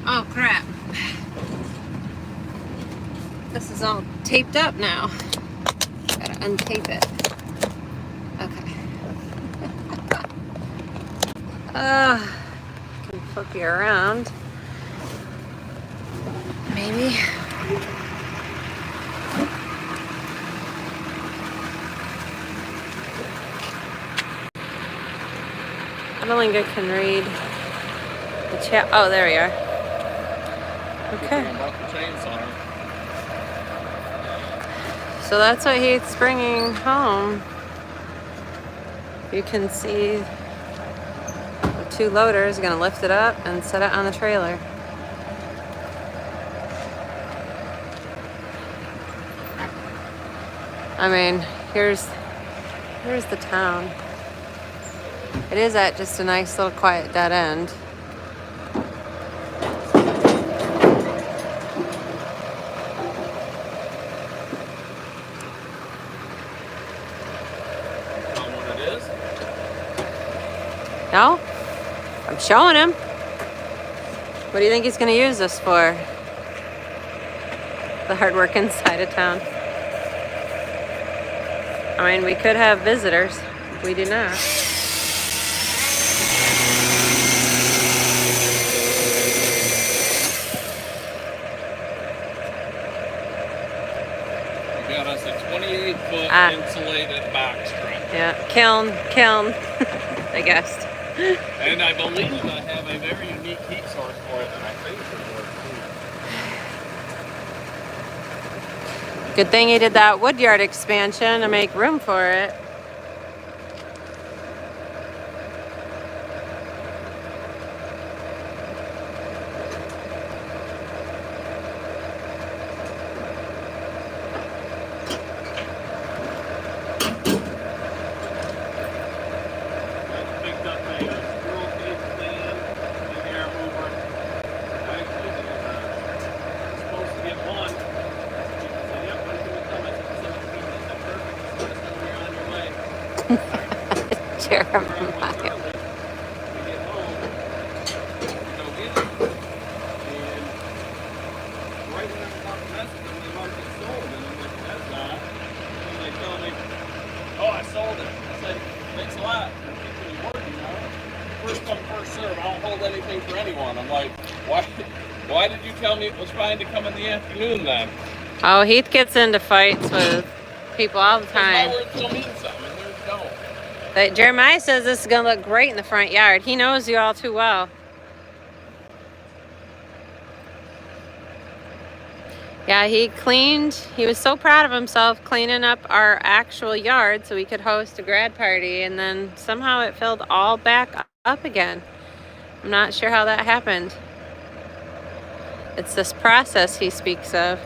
B: Oh crap. This is all taped up now. Gotta untape it. Okay. Can flip you around. Maybe. I don't think I can read. Oh, there we are. Okay. So that's what he's bringing home. You can see the 2 loaders going to lift it up and set it on the trailer. I mean, here's the town. It is at just a nice little quiet dead end. No? I'm showing him. What do you think he's going to use this for? The hard-working side of town. I mean, we could have visitors. We do not.
A: We got us a 28-foot insulated box truck.
B: Yeah, kiln, I guessed.
A: And I believe I have a very unique heat source for it that I think should work too.
B: Good thing he did that Woodyard expansion to make room for it. Jeremiah.
A: Oh, I sold it. I said, thanks a lot. Keeping you working, you know. First come, first serve. I don't hold anything for anyone. I'm like, why did you tell me it was fine to come in the afternoon then?
B: Oh, Heath gets into fights with people all the time.
A: My word still means something, and theirs don't.
B: But Jeremiah says this is going to look great in the front yard. He knows you all too well. Yeah, he cleaned. He was so proud of himself cleaning up our actual yard so we could host a grad party. And then somehow it filled all back up again. I'm not sure how that happened. It's this process he speaks of.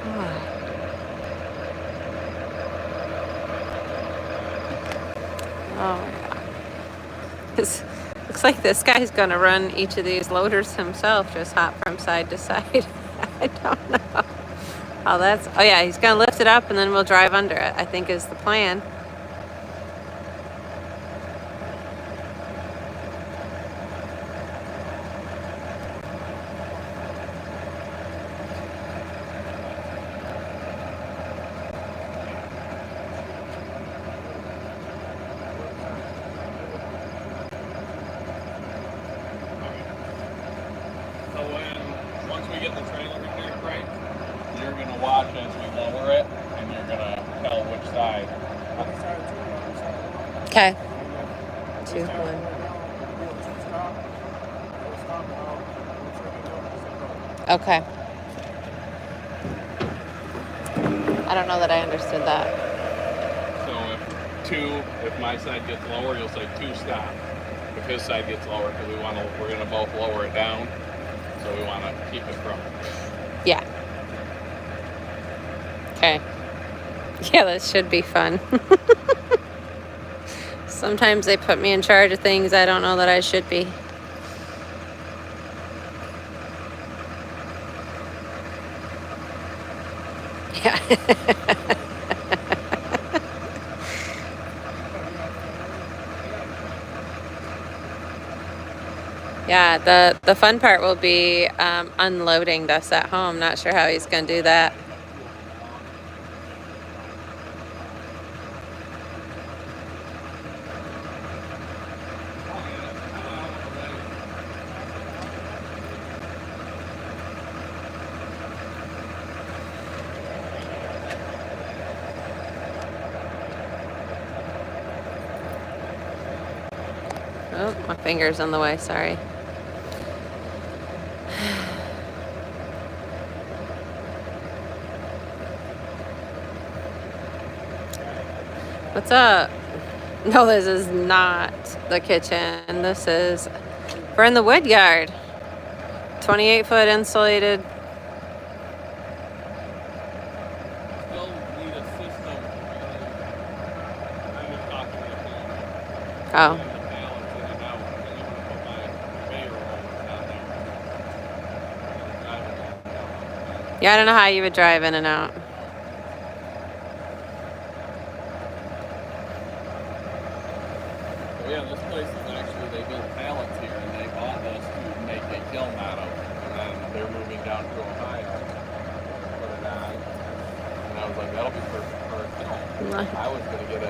B: Oh my God. Looks like this guy's gonna run each of these loaders himself, just hop from side to side. I don't know how that's. Oh yeah, he's gonna lift it up and then we'll drive under it, I think is the plan. Okay. 2, 1. Okay. I don't know that I understood that.
A: So if my side gets lower, you'll say 2 stop. If his side gets lower, because we're gonna both lower it down, so we want to keep it from.
B: Yeah. Okay. Yeah, this should be fun. Sometimes they put me in charge of things I don't know that I should be. Yeah. Yeah, the fun part will be unloading this at home. Not sure how he's going to do that. Oh, my finger's in the way, sorry. What's up? No, this is not the kitchen. This is, we're in the Woodyard. 28-foot insulated.
A: Still need a system. I've been talking to the
B: Oh.
A: balance in and out. I'm gonna put my conveyor rollers down there.
B: Yeah, I don't know how you would drive in and out.
A: Yeah, this place is actually, they built pallets here and they bought this to make a kiln out of. And then they're moving down to Ohio to put it on. And I was like, that'll be perfect for a kiln. I was going to get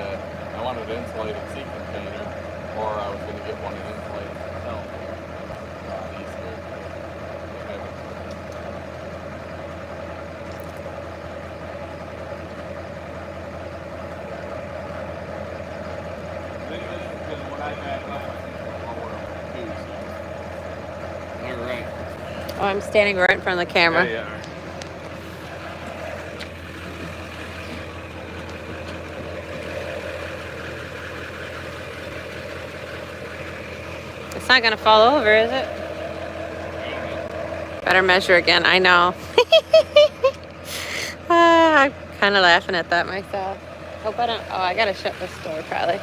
A: I wanted an insulated sea container, or I was going to get one an insulated kiln. Easier. All right.
B: Oh, I'm standing right in front of the camera.
A: Yeah, yeah.
B: It's not gonna fall over, is it? Better measure again. I know. I'm kind of laughing at that myself. Hope I don't. Oh, I gotta shut this door probably.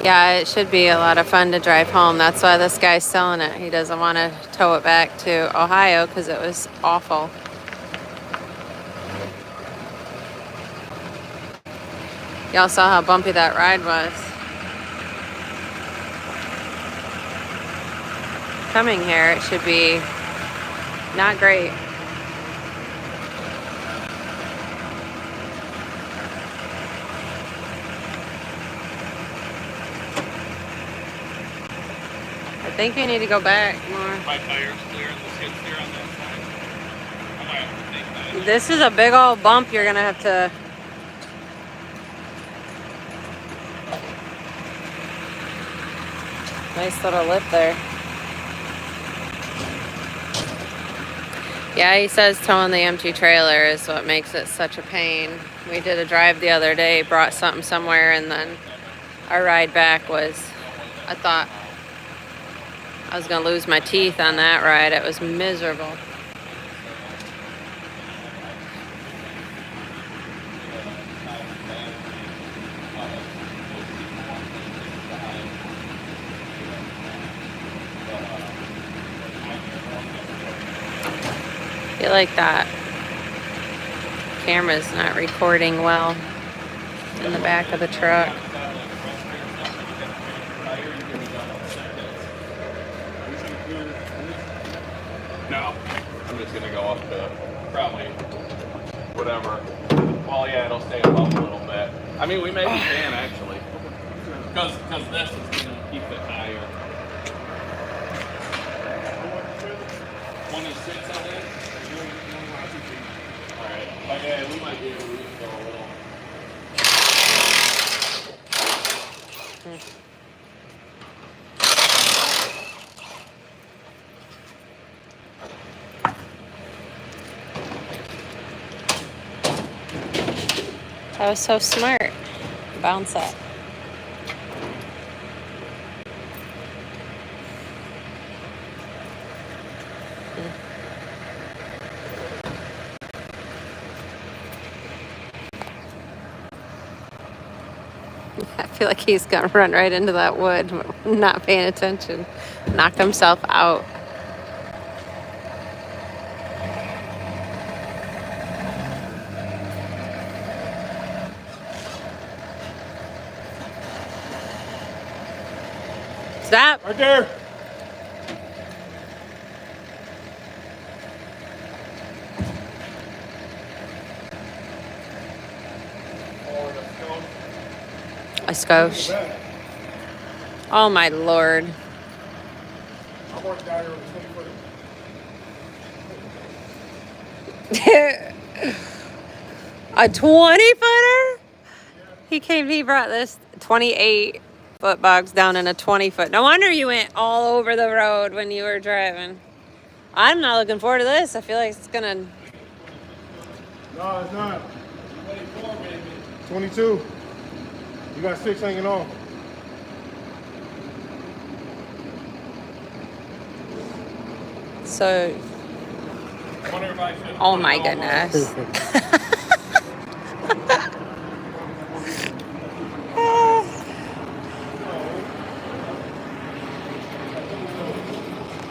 B: Yeah, it should be a lot of fun to drive home. That's why this guy's selling it. He doesn't want to tow it back to Ohio because it was awful. Y'all saw how bumpy that ride was. Coming here, it should be not great. I think you need to go back more.
A: My tire's clear and the skid's clear on that side. I might have to take that.
B: This is a big old bump you're gonna have to. Nice little lip there. Yeah, he says towing the empty trailer is what makes it such a pain. We did a drive the other day, brought something somewhere, and then our ride back was, I thought I was gonna lose my teeth on that ride. It was miserable. I feel like that camera's not recording well in the back of the truck.
A: No, I'm just gonna go up to probably whatever. Well, yeah, it'll stay above a little bit. I mean, we maybe can actually, because this is gonna keep it higher. 26 on it. All right, but yeah, we might be able to go a little.
B: That was so smart. Bounce up. I feel like he's gonna run right into that wood, not paying attention. Knock himself out. Stop.
A: Right there.
B: skosh. Oh my lord.
C: I worked out here with a 20-footer.
B: A 20-footer? He brought this 28-foot box down in a 20-foot. No wonder you went all over the road when you were driving. I'm not looking forward to this. I feel like it's gonna...
C: No, it's not. 22. You got 6 hanging off.
B: So... Oh my goodness.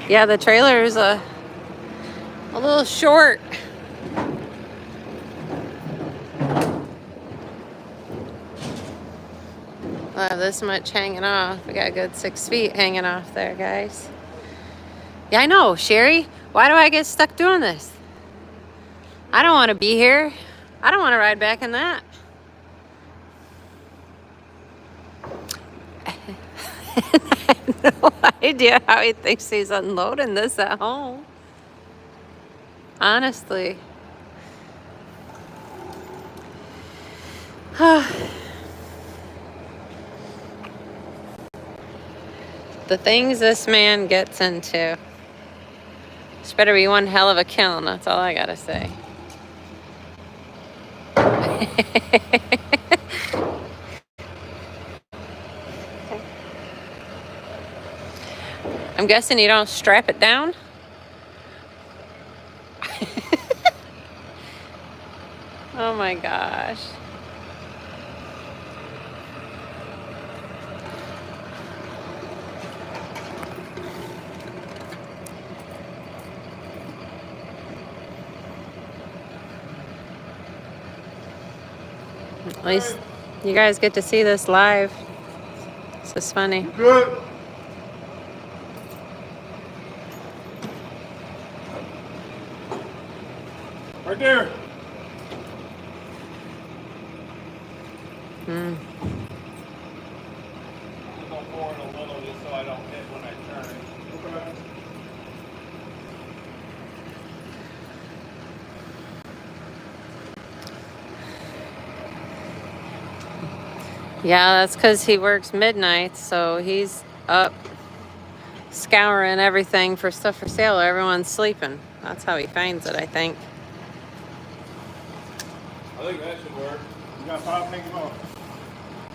B: Yeah, the trailer is a little short. We'll have this much hanging off. We got a good 6 feet hanging off there, guys. Yeah, I know, Sherry. Why do I get stuck doing this? I don't want to be here. I don't want to ride back in that. I have no idea how he thinks he's unloading this at home. Honestly. The things this man gets into. This better be one hell of a kiln, that's all I gotta say. I'm guessing you don't strap it down? Oh my gosh. At least you guys get to see this live. This is funny.
C: Good. Right there.
A: Go forward a little just so I don't hit when I turn.
C: Okay.
B: Yeah, that's because he works midnight, so he's up scouring everything for stuff for sale. Everyone's sleeping. That's how he finds it, I think.
A: I think that should work.
C: You got 5 hanging off.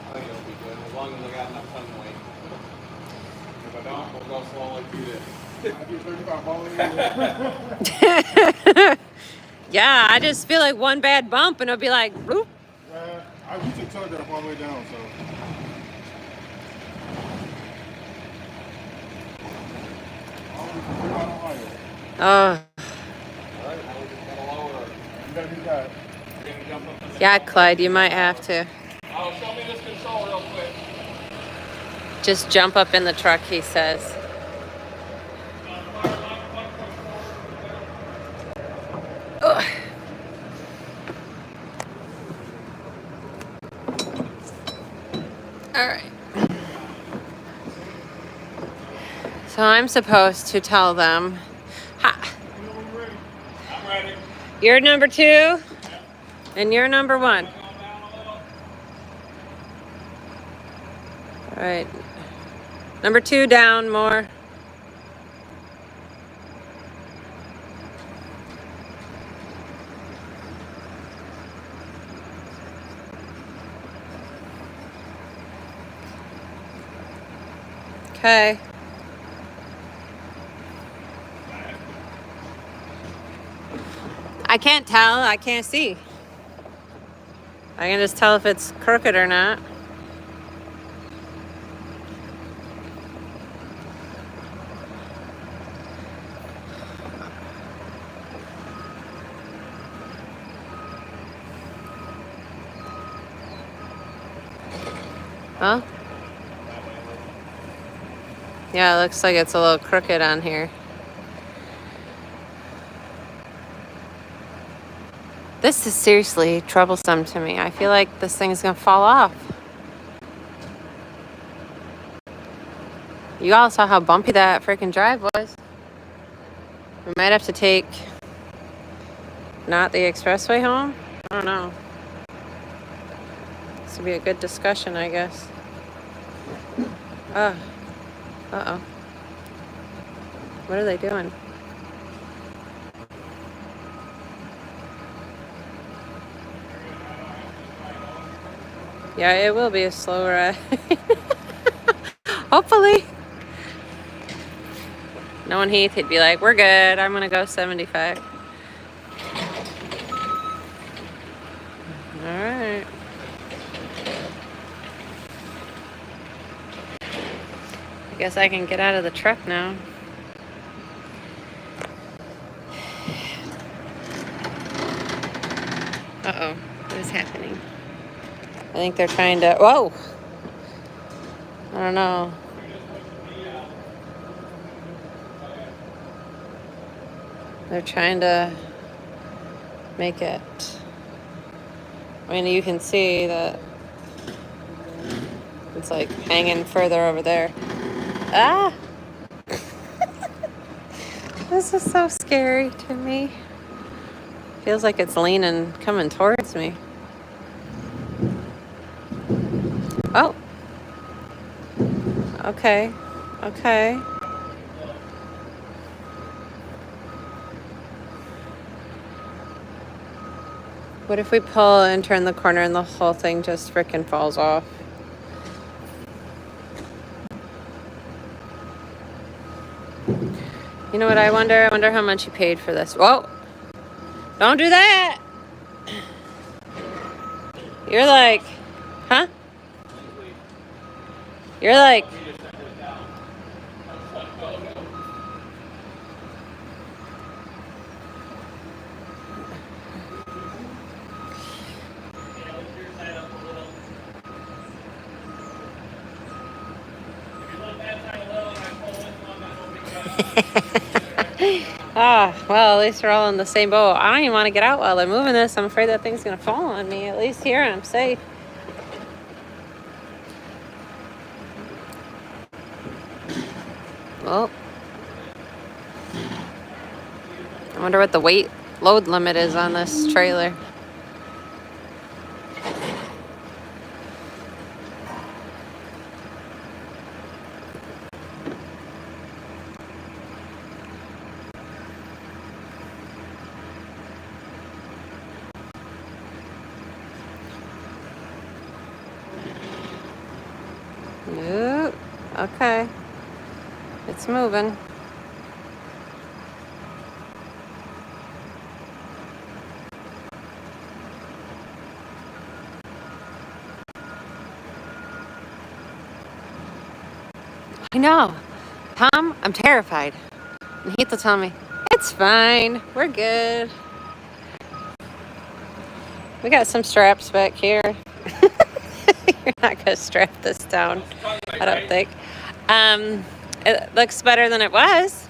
A: I think it'll be good as long as I got enough tongue weight. If I don't, we'll go slowly through this.
C: I do 35 ball in.
B: Yeah, I just feel like one bad bump and it'll be like, bloop.
C: We took telegraph all the way down, so.
B: Oh.
A: Alright, now we just gotta lower it.
C: You gotta do that.
A: We're gonna jump up in the
B: Yeah, Clyde, you might have to.
A: Oh, show me this control real quick.
B: Just jump up in the truck, he says. Ugh. All right. So I'm supposed to tell them, ha,
A: I'm ready.
B: you're number 2 and you're number 1.
A: Going down a little.
B: All right. Number 2 down more. Okay. I can't tell. I can't see. I can just tell if it's crooked or not. Huh? Yeah, it looks like it's a little crooked on here. This is seriously troublesome to me. I feel like this thing's gonna fall off. You all saw how bumpy that freaking drive was. We might have to take not the expressway home. I don't know. This would be a good discussion, I guess. Uh-oh. What are they doing? Yeah, it will be a slow ride. Hopefully. Knowing Heath, he'd be like, we're good. I'm going to go 75. All right. I guess I can get out of the truck now. Uh-oh. What is happening? I think they're trying to... Whoa! I don't know. They're trying to make it... I mean, you can see that it's like hanging further over there. Ah! This is so scary to me. Feels like it's leaning, coming towards me. Oh. Okay. Okay. What if we pull and turn the corner and the whole thing just frickin' falls off? You know what I wonder? I wonder how much you paid for this. Whoa! Don't do that! You're like, huh? You're like... Well, at least we're all in the same boat. I don't even want to get out while they're moving this. I'm afraid that thing's going to fall on me. At least here I'm safe. Well, I wonder what the weight load limit is on this trailer. Ooh, okay. It's moving. I know. Tom, I'm terrified. And Heath will tell me, it's fine. We're good. We got some straps back here. You're not going to strap this down, I don't think. It looks better than it was.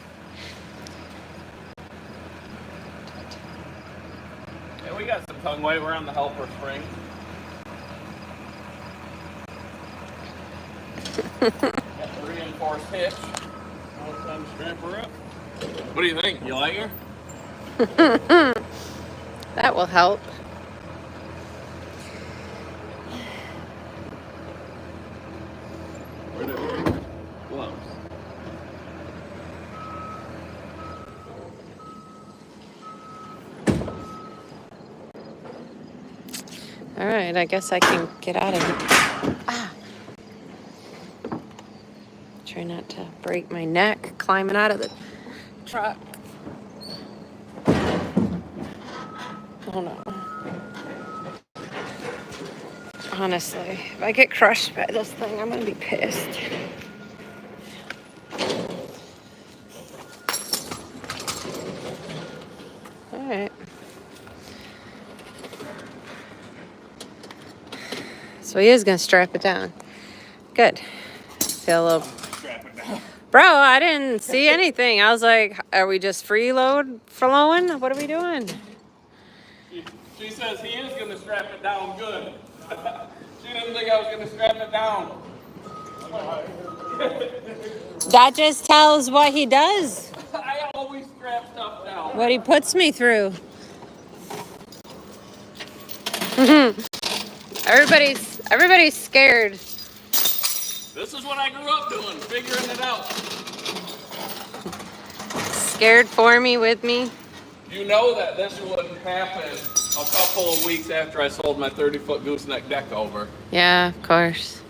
A: Yeah, we got some tongue weight. We're on the helper spring. Got the reinforced hitch. Now it's time to strap her up. What do you think? You like her?
B: That will help.
A: Gloves.
B: All right, I guess I can get out of here. Try not to break my neck climbing out of the truck. Oh no. Honestly, if I get crushed by this thing, I'm gonna be pissed. All right. So he is gonna strap it down. Good. Feel a little...
A: Strap it down.
B: Bro, I didn't see anything. I was like, are we just freeload flowing? What are we doing?
A: She says he is going to strap it down good. She didn't think I was going to strap it down.
B: That just tells what he does,
A: I always strap stuff down.
B: what he puts me through. Everybody's scared.
A: This is what I grew up doing, figuring it out.
B: Scared for me, with me.
A: You know that this wouldn't happen a couple of weeks after I sold my 30-foot gooseneck deck over.
B: Yeah, of course.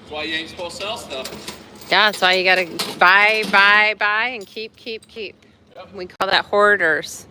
A: That's why you ain't supposed to sell stuff.
B: Yeah, that's why you gotta buy, and keep.
A: Yep.
B: We call that hoarders.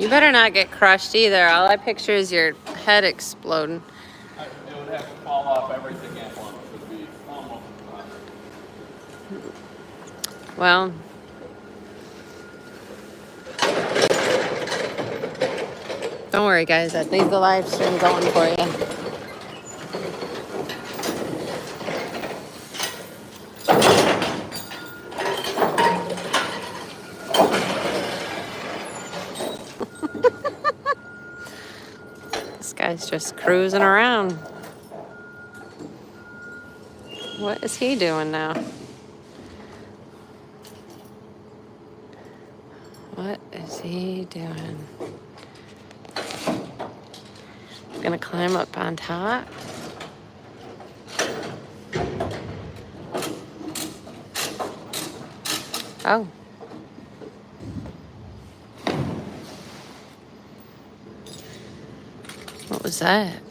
B: You better not get crushed either. All I picture is your head exploding.
A: It would have to fall off everything at once. It would be almost impossible.
B: Well, don't worry, guys. I'd leave the live stream going for you. This guy's just cruising around. What is he doing now? What is he doing? Gonna climb up on top. Oh. What was that?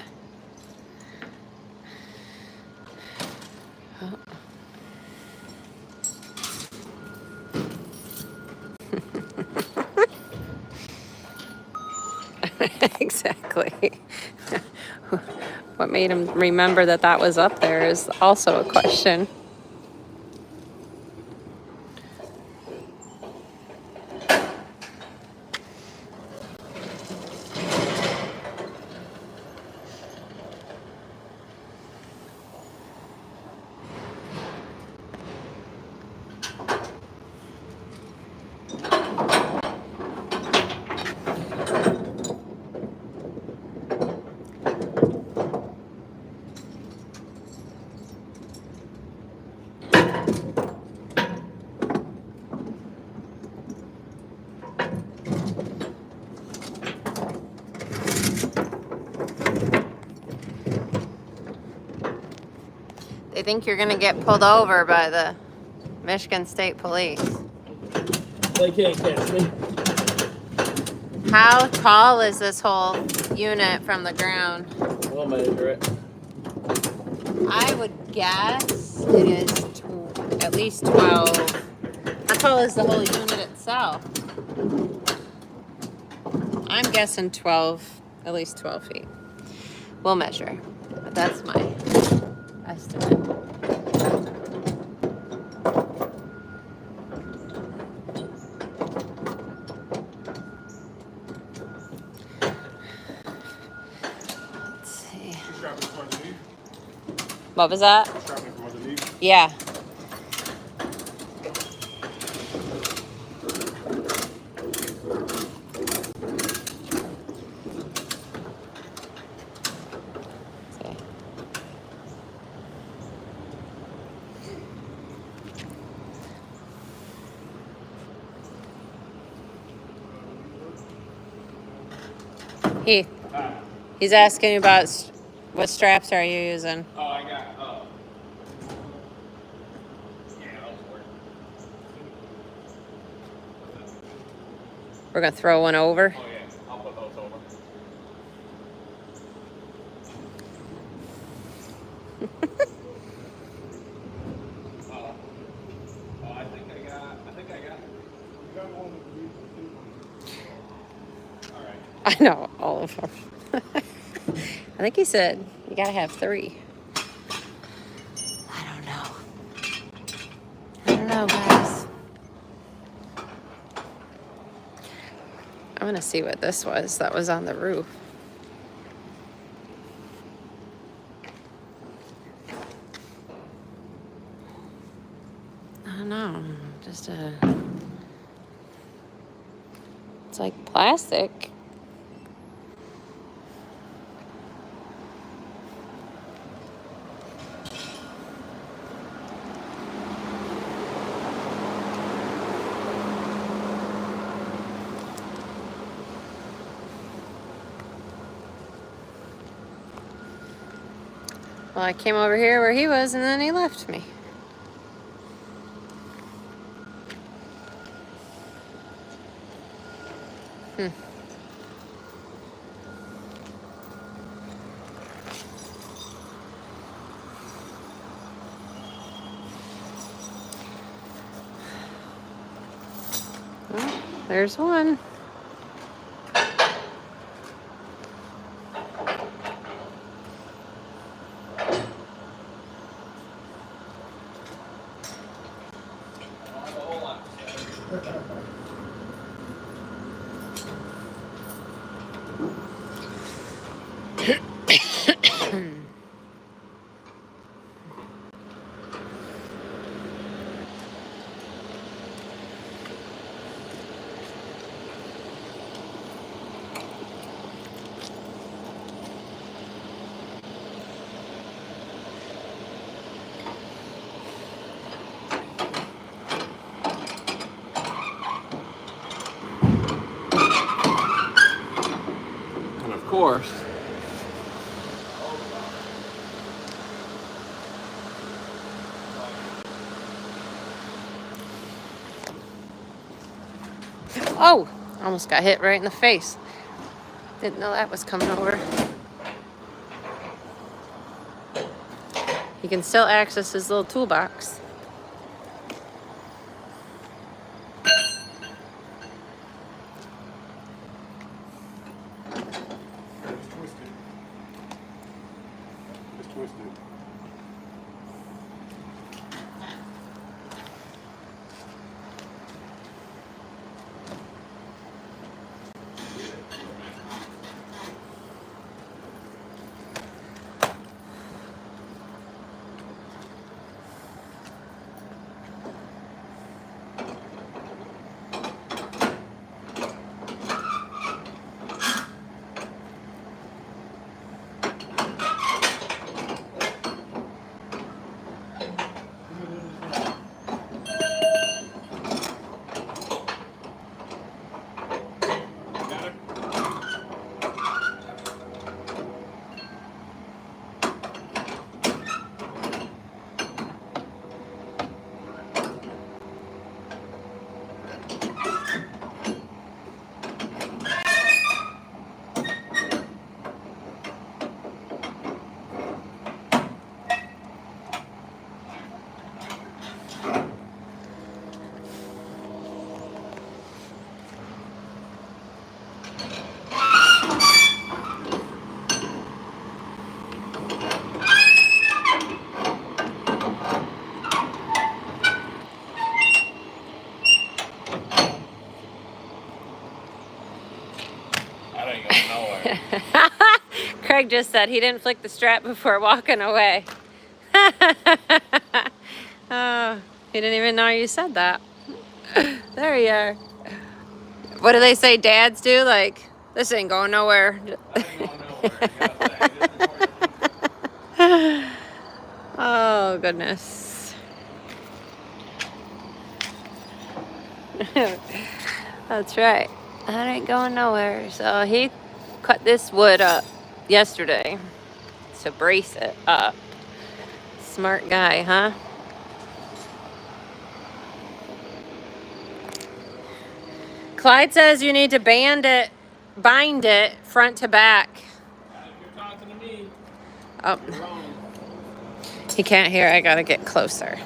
B: Oh. Exactly. What made him remember that that was up there is also a question. They think you're gonna get pulled over by the Michigan State Police.
A: They can't catch me.
B: How tall is this whole unit from the ground?
A: We'll measure it.
B: I would guess it is at least 12. How tall is the whole unit itself? I'm guessing 12, at least 12 feet. We'll measure, but that's my estimate. Let's see.
C: Strapping from underneath.
B: What was that?
C: Strapping from underneath.
B: Yeah. He's asking about what straps are you using?
A: Oh, I got, yeah, those work.
B: We're gonna throw one over.
A: Oh, yeah, I'll put those over. I think I got. All right.
B: I know, all of them. I think he said you gotta have 3. I don't know, guys. I'm gonna see what this was that was on the roof. I don't know, just a... It's like plastic. Well, I came over here where he was and then he left me. Well, there's one.
A: And of course,
B: Oh, almost got hit right in the face. Didn't know that was coming over. He can still access his little toolbox.
C: It's twisted. It's twisted.
A: that ain't going nowhere.
B: Craig just said he didn't flick the strap before walking away. Oh, he didn't even know you said that. There you are. What do they say dads do? Like, this ain't going nowhere.
A: That ain't going nowhere. You gotta say, this is where you-
B: Oh, goodness. That's right. That ain't going nowhere. So he cut this wood up yesterday to brace it up. Smart guy, huh? Clyde says you need to bind it front to back.
A: If you're talking to me,
B: Oh,
A: you're wrong.
B: he can't hear. I gotta get closer.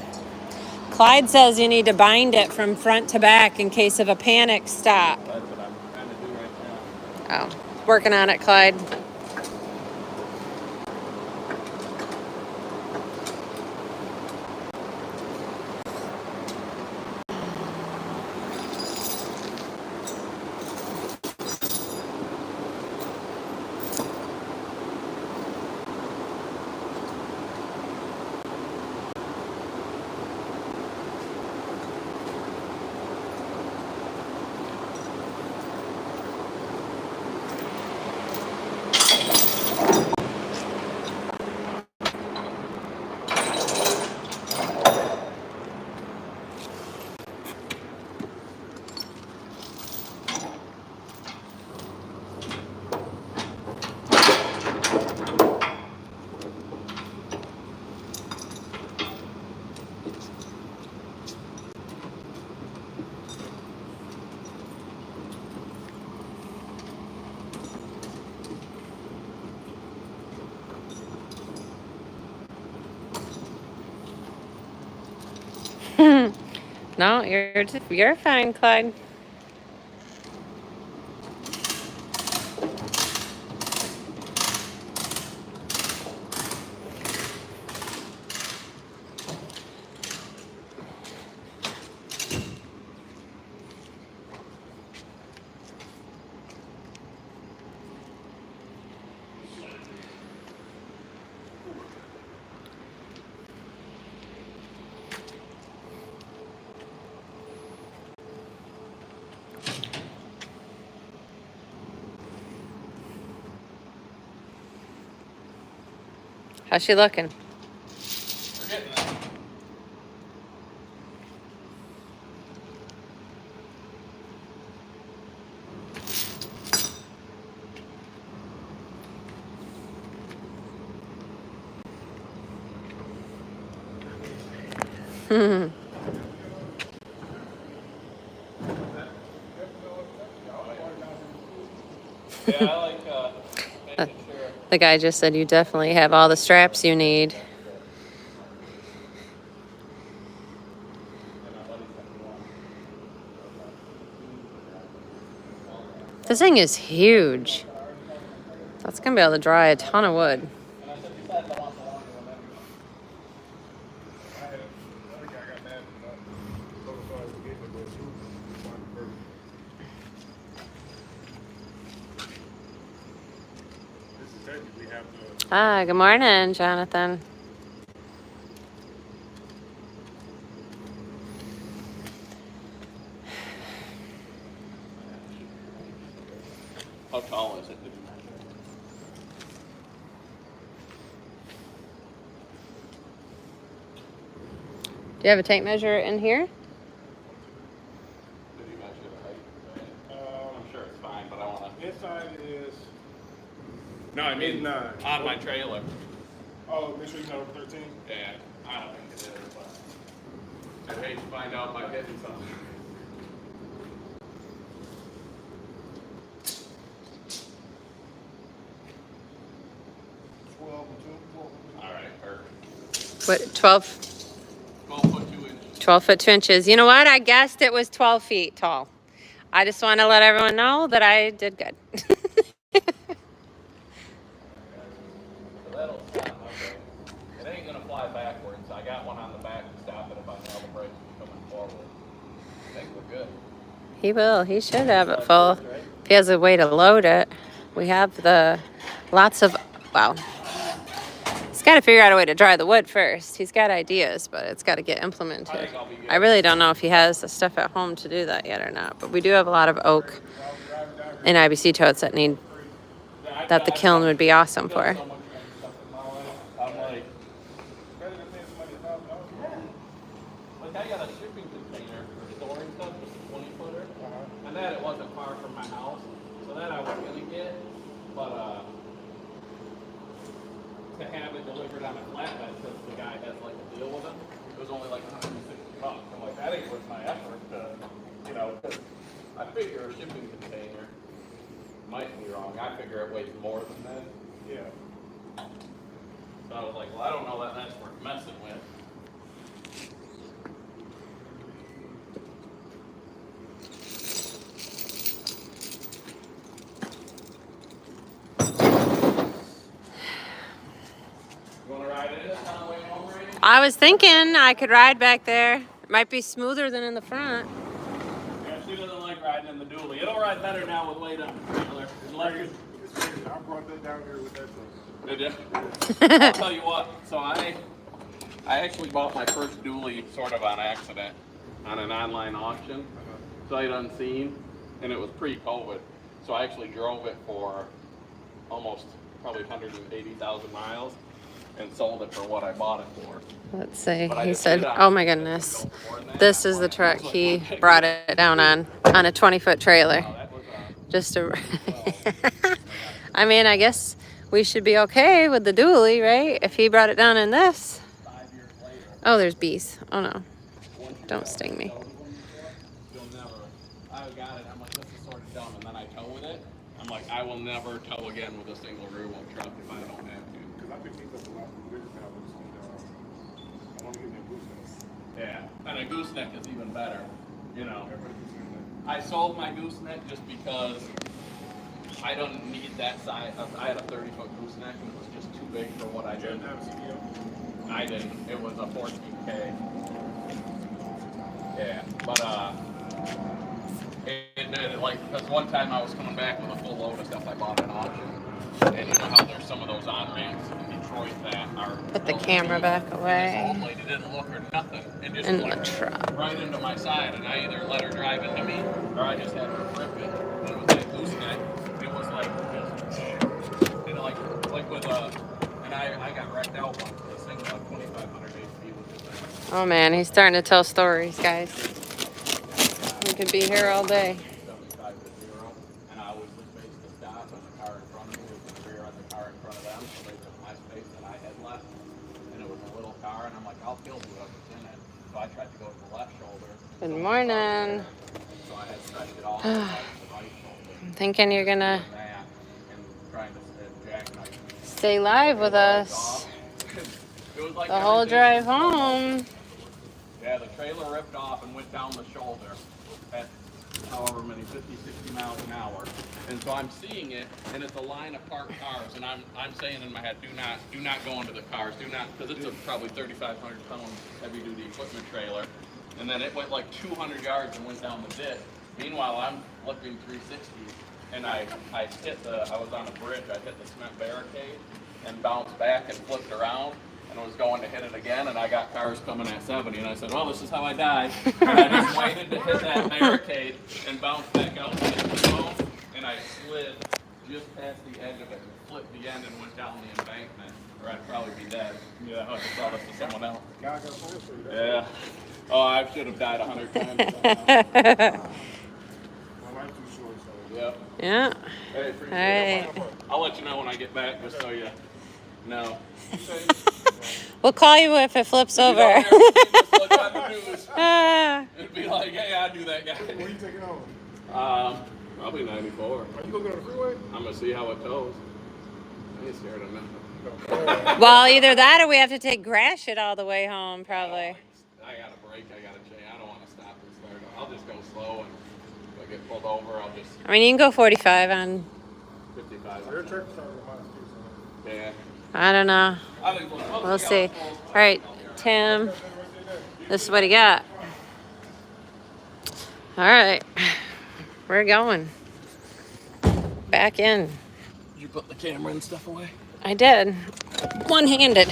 B: Clyde says you need to bind it from front to back in case of a panic stop.
A: That's what I'm trying to do right now.
B: Oh, working on it, Clyde. No, you're fine, Clyde. How's she looking?
A: We're getting there. Yeah, I like making sure.
B: The guy just said you definitely have all the straps you need. This thing is huge. That's gonna be able to dry a ton of wood. Ah, good morning, Jonathan.
A: How tall is it?
B: Do you have a tape measure in here?
A: Did you measure the height? I'm sure it's fine, but I want to.
C: Inside is.
A: No, I mean
C: 9.
A: on my trailer.
C: Oh, make sure you know 13.
A: Yeah, I don't think it is, but I'd hate to find out by hitting something. All right, perfect.
B: What, 12?
A: 12 foot 2 inches.
B: 12 foot 2 inches. You know what? I guessed it was 12 feet tall. I just want to let everyone know that I did good.
A: So that'll stop, okay. It ain't gonna fly backwards. I got one on the back to stop it if I know the brakes are coming forward. I think we're good.
B: He will. He should have it full. If he has a way to load it. We have lots of, wow. He's got to figure out a way to dry the wood first. He's got ideas, but it's got to get implemented. I really don't know if he has the stuff at home to do that yet or not, but we do have a lot of oak and IBC totes that the kiln would be awesome for.
A: I'm like, I got a shipping container for storing stuff, just a 20-footer, and that it wasn't far from my house, so that I was gonna get, but to have it delivered on a flatbed because the guy has like a deal with him, it was only like $160. I'm like, that ain't worth my effort to, you know, 'cause I figure a shipping container might be wrong. I figure it weighs more than that. Yeah. So I was like, well, I don't know that that's worth messing with. You want to ride in this on the way home, Ray?
B: I was thinking I could ride back there. It might be smoother than in the front.
A: Yeah, she doesn't like riding in the dually. It'll ride better now with weight on the trailer.
C: I brought that down here with that truck.
A: Did you? I'll tell you what. So I actually bought my first dually sort of on accident on an online auction, sight unseen, and it was pre-COVID. So I actually drove it for almost probably 180,000 miles and sold it for what I bought it for.
B: Let's see.
A: But I
B: He
A: just
B: said,
A: did it
B: oh
A: on-
B: my goodness.
A: go more than that.
B: This is the truck he brought it down on a 20-foot trailer.
A: Oh, that was,
B: Just a. I mean, I guess we should be okay with the dually, right? If he brought it down in this.
A: 5 years later.
B: Oh, there's bees. Oh no.
A: Once you
B: Don't
A: got
B: sting me.
A: those ones before, you'll never. I got it. I'm like, this is sort of dumb, and then I tow with it. I'm like, I will never tow again with a single rear wheel truck if I don't have to.
C: Because I picked these up a lot from Wichita. I want to get them boost.
A: Yeah, and a gooseneck is even better, you know. I sold my gooseneck just because I don't need that size. I had a 30-foot gooseneck and it was just too big for what I did. I didn't. It was a 14K. Yeah, but like, because one time I was coming back with a full load of stuff I bought at auction, and you know how there's some of those on-ramps in Detroit that are...
B: Put the camera back away.
A: This old lady didn't look or nothing, and just
B: In
A: like
B: the truck.
A: right into my side, and I either let her drive into me, or I just had her rip it. And it was that gooseneck. It was like, just, you know, like with a... And I got wrecked out once with this thing about 2,500 HP with this thing.
B: Oh man, he's starting to tell stories, guys. We could be here all day.
A: 75 to 0, and I always was faced to stop, and the car in front of me was in the rear of the car in front of them, so they took my space that I had left, and it was a little car, and I'm like, I'll kill whoever's in it. So I tried to go to the left shoulder.
B: Good morning.
A: So I had to try to get off the right shoulder.
B: I'm thinking you're gonna
A: And trying to jackknife me.
B: stay live with us
A: It was like
B: the whole
A: everything-
B: drive home.
A: Yeah, the trailer ripped off and went down the shoulder at however many, 50, 60 miles an hour. And so I'm seeing it, and it's a line of parked cars, and I'm saying in my head, do not go into the cars, do not, because it's a probably 3,500 pound heavy duty equipment trailer. And then it went like 200 yards and went down the ditch. Meanwhile, I'm flipping 360, and I was on a bridge, I hit the cement barricade and bounced back and flipped around. And I was going to hit it again, and I got cars coming at 70, and I said, well, this is how I die. And I just waited to hit that barricade and bounced back out to the phone, and I slid just past the edge of it and flipped the end and went down the embankment, or I'd probably be dead. Yeah, I just saw this to someone else. Yeah. Oh, I should have died 100 times.
C: My life's too short, so.
A: Yep.
B: Yeah.
A: Hey, appreciate
B: All
A: it.
B: right.
A: I'll let you know when I get back, just so you know.
B: We'll call you if it flips
A: If you
B: over.
A: don't hear me, just look on the news.
B: Ah.
A: It'd be like, hey, I do that guy.
C: What are you taking over?
A: Probably 94.
C: Are you gonna go to the freeway?
A: I'm gonna see how it goes. I ain't scared of nothing.
B: Well, either that or we have to take grass shit all the way home, probably.
A: I got a brake, I got a chain. I don't want to stop and start. I'll just go slow, and if I get pulled over, I'll just
B: I mean, you can go 45 on,
A: 55.
C: Your truck started with mine too,
A: Yeah.
B: I don't know.
A: I think
B: We'll see. All right, Tim, this is what he got. All right, we're going back in.
A: Did you put the camera and stuff away?
B: I did. One-handed.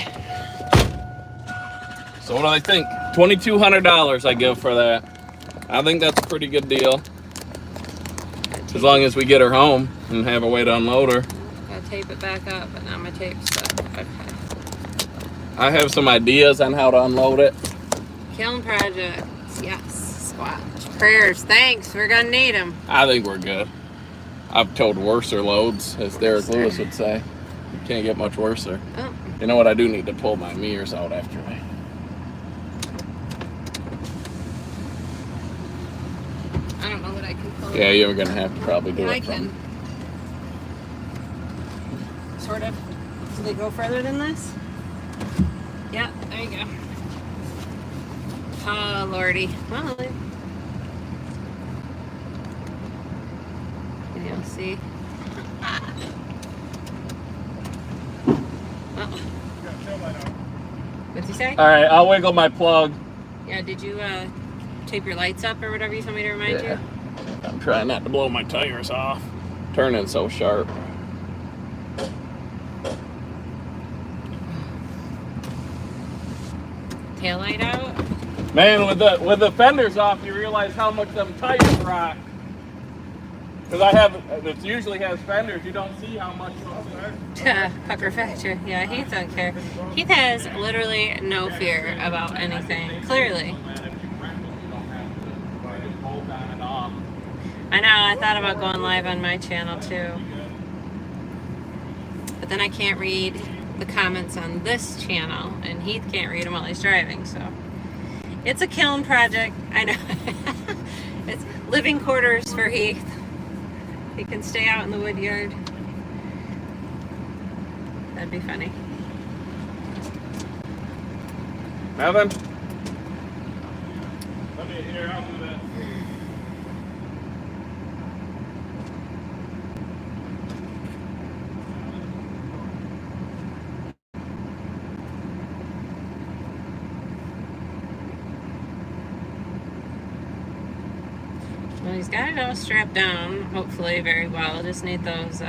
A: So what do I think? $2,200 I give for that. I think that's a pretty good deal. As long as we get her home and have a way to unload her.
B: Gotta tape it back up, but now my tape's stuck. Okay.
A: I have some ideas on how to unload it.
B: Kiln projects, yes. Squat. Prayers, thanks. We're gonna need them.
A: I think we're good. I've towed worser loads, as Derek Lewis would say. You can't get much worser.
B: Oh,
A: You know what? I do need to pull my mirrors out after me.
B: I don't know that I can pull
A: Yeah,
B: it.
A: you're gonna have to probably do
B: Yeah,
A: it.
B: I can. Sort of. Do they go further than this? Yeah, there you go. Oh, Lordy. Well, you'll see. Uh-oh. What'd you say?
A: All right, I'll wiggle my plug.
B: Yeah, did you tape your lights up or whatever you told me to remind you?
A: I'm trying not to blow my tires off. Turning so sharp.
B: Tail light out?
A: Man, with the fenders off, you realize how much them tires rock. Because it usually has fenders, you don't see how much.
B: Pucker Factor. Yeah, Heath don't care. Heath has literally no fear about anything. Clearly. I know, I thought about going live on my channel too. But then I can't read the comments on this channel, and Heath can't read them while he's driving, so. It's a kiln project, I know. It's living quarters for Heath. He can stay out in the Woodyard. That'd be funny.
A: Evan? Okay, here, I'll do that.
B: Well, he's got it all strapped down, hopefully very well. Just need those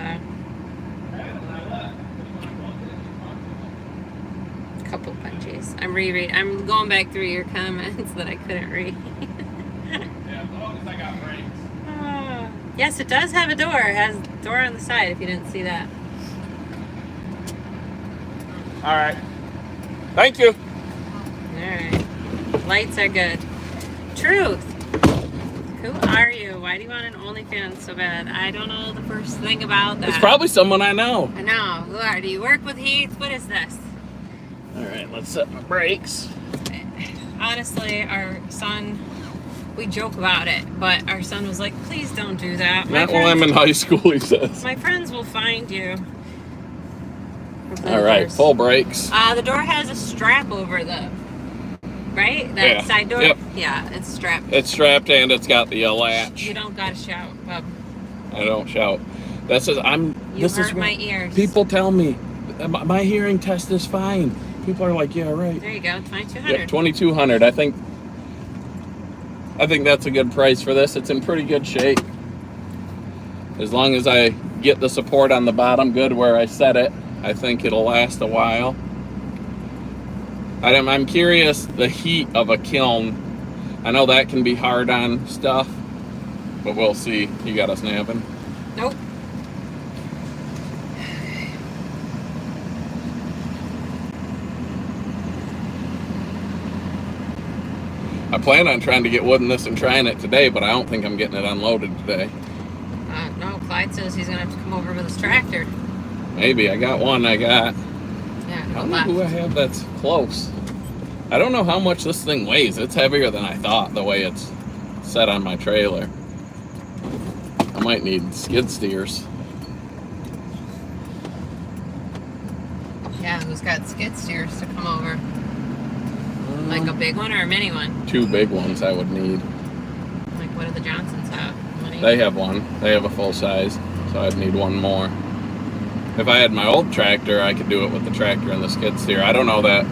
B: couple punches. I'm going back through your comments that I couldn't read.
A: Yeah, as long as I got brakes.
B: Yes, it does have a door. It has a door on the side if you didn't see that.
A: All right. Thank you.
B: Alright. Lights are good. Truth. Who are you? Why do you want an OnlyFans so bad? I don't know the first thing about that.
A: It's probably someone I know.
B: I know. Who are? Do you work with Heath? What is this?
A: All right, let's set my brakes.
B: Honestly, our son, we joke about it, but our son was like, please don't do that.
A: Not while I'm in high school, he says.
B: My friends will find you.
A: All right, full brakes.
B: The door has a strap over the, right? That
A: Yeah.
B: side door?
A: Yep.
B: Yeah, it's strapped.
A: It's strapped and it's got the latch.
B: You don't gotta shout, bub.
A: I don't shout. This is
B: You
A: this
B: hurt
A: is
B: my
A: what
B: ears.
A: people tell me. My hearing test is fine. People are like, yeah, right.
B: There you go, 2200.
A: Yeah, 2,200. I think that's a good price for this. It's in pretty good shape. As long as I get the support on the bottom good where I set it, I think it'll last a while. I'm curious the heat of a kiln. I know that can be hard on stuff, but we'll see. You got us napping?
B: Nope.
A: I plan on trying to get wood in this and trying it today, but I don't think I'm getting it unloaded today.
B: No, Clyde says he's gonna have to come over with his tractor.
A: Maybe. I got one. I
B: Yeah,
A: don't
B: go
A: know
B: left.
A: who I have that's close. I don't know how much this thing weighs. It's heavier than I thought the way it's set on my trailer. I might need skid steers.
B: Yeah, who's got skid steers to come over? Like a big one or a mini one?
A: 2 big ones I would need.
B: Like what do the Johnsons have? Money?
A: They have one. They have a full size, so I'd need one more. If I had my old tractor, I could do it with the tractor and the skid steer. I don't know that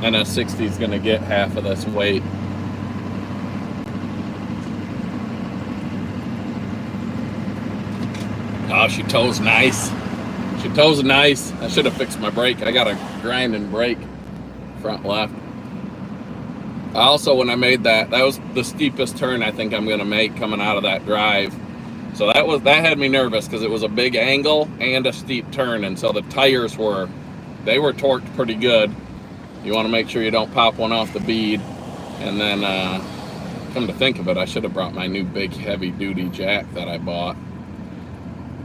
A: NS60 is going to get half of this weight. Oh, she tows nice. She tows nice. I should have fixed my brake. I got a grinding brake front left. Also, when I made that was the steepest turn I think I'm going to make coming out of that drive. So that had me nervous because it was a big angle and a steep turn, and so the tires were torqued pretty good. You want to make sure you don't pop one off the bead. And then come to think of it, I should have brought my new big heavy duty jack that I bought,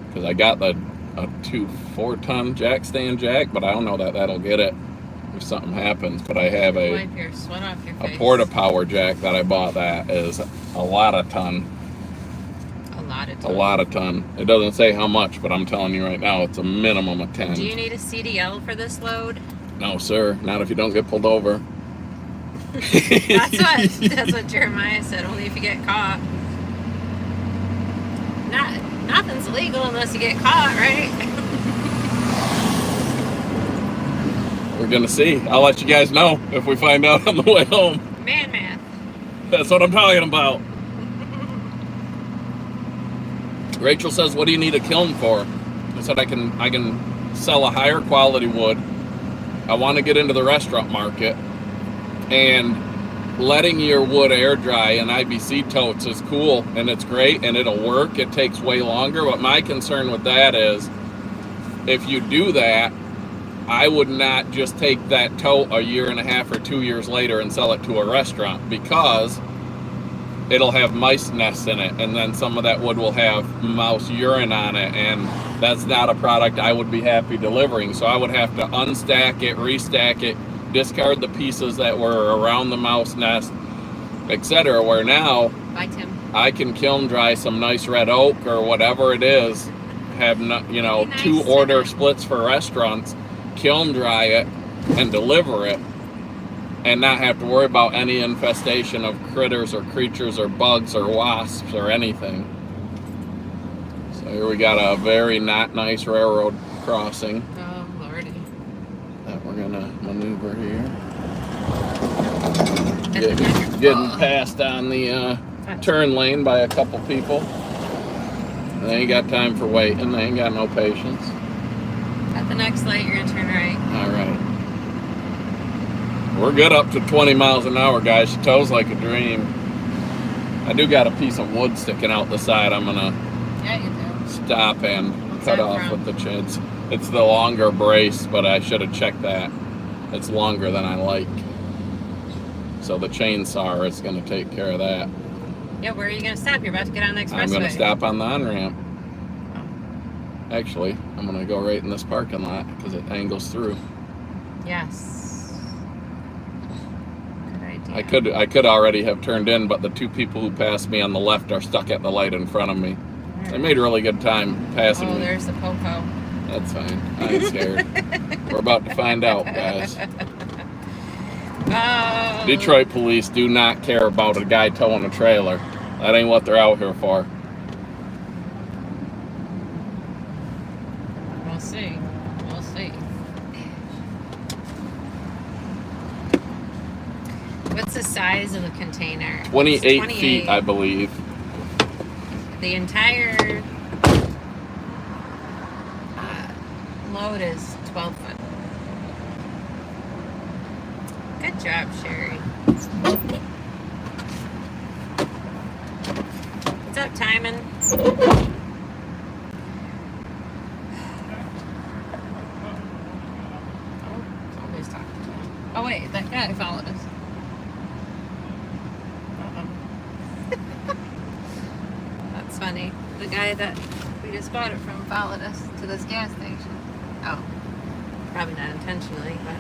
A: because I got a 4-ton jack stand jack, but I don't know that that'll get it if something happens. But I have
B: Wipe your sweat off your face.
A: a porta power jack that I bought that is a lot of ton. A lot of ton. It doesn't say how much, but I'm telling you right now, it's a minimum of 10.
B: Do you need a CDL for this load?
A: No, sir. Not if you don't get pulled over.
B: That's what Jeremiah said. Only if you get caught. Nothing's legal unless you get caught, right?
A: We're gonna see. I'll let you guys know if we find out on the way home.
B: Man math.
A: That's what I'm talking about. Rachel says, "What do you need a kiln for?" I said, I can sell a higher quality wood. I want to get into the restaurant market, and letting your wood air dry in IBC totes is cool and it's great and it'll work. It takes way longer, but my concern with that is if you do that, I would not just take that tote a year and a half or 2 years later and sell it to a restaurant, because it'll have mice nests in it, and then some of that wood will have mouse urine on it, and that's not a product I would be happy delivering. So I would have to unstack it, restack it, discard the pieces that were around the mouse nest, etc. Where now
B: Bye, Tim.
A: I can kiln dry some nice red oak or whatever it is, have
B: Nice
A: 2 order
B: cinnamon.
A: splits for restaurants, kiln dry it and deliver it, and not have to worry about any infestation of critters or creatures or bugs or wasps or anything. So here we got a very not nice railroad crossing
B: Oh, Lordy.
A: that we're gonna maneuver here.
B: And
A: Getting passed on the turn lane by a couple people. They ain't got time for waiting. They ain't got no patience.
B: at the next light, you're going to turn right.
A: All right. We're good up to 20 miles an hour, guys. She tows like a dream. I do got a piece of wood sticking out the side. I'm going to
B: Yeah, you do.
A: stop and
B: What's
A: cut
B: that
A: off
B: from?
A: with the chins. It's the longer brace, but I should have checked that. It's longer than I like. So the chainsaw is going to take care of that.
B: Yeah, where are you going to stop? You're about to get on the expressway.
A: I'm going to stop on the on-ramp.
B: Oh.
A: Actually, I'm going to go right in this parking lot because it angles through.
B: Yes. Good idea.
A: I could already have turned in, but the two people who passed me on the left are stuck at the light in front of me. They made a really good time passing
B: Oh,
A: me.
B: there's the Poco.
A: That's fine. I ain't scared. We're about to find out, guys.
B: Oh.
A: Detroit police do not care about a guy towing a trailer. That ain't what they're out here for.
B: We'll see. We'll see. What's the size of the container?
A: 28
B: It's
A: feet, I believe.
B: The entire load is 12 foot. Good job, Sherry. What's up, Timon? Oh, somebody's talking to him. Oh, wait, that guy followed us. That's funny. The guy that we just bought it from followed us to this gas station. Oh, probably not intentionally, but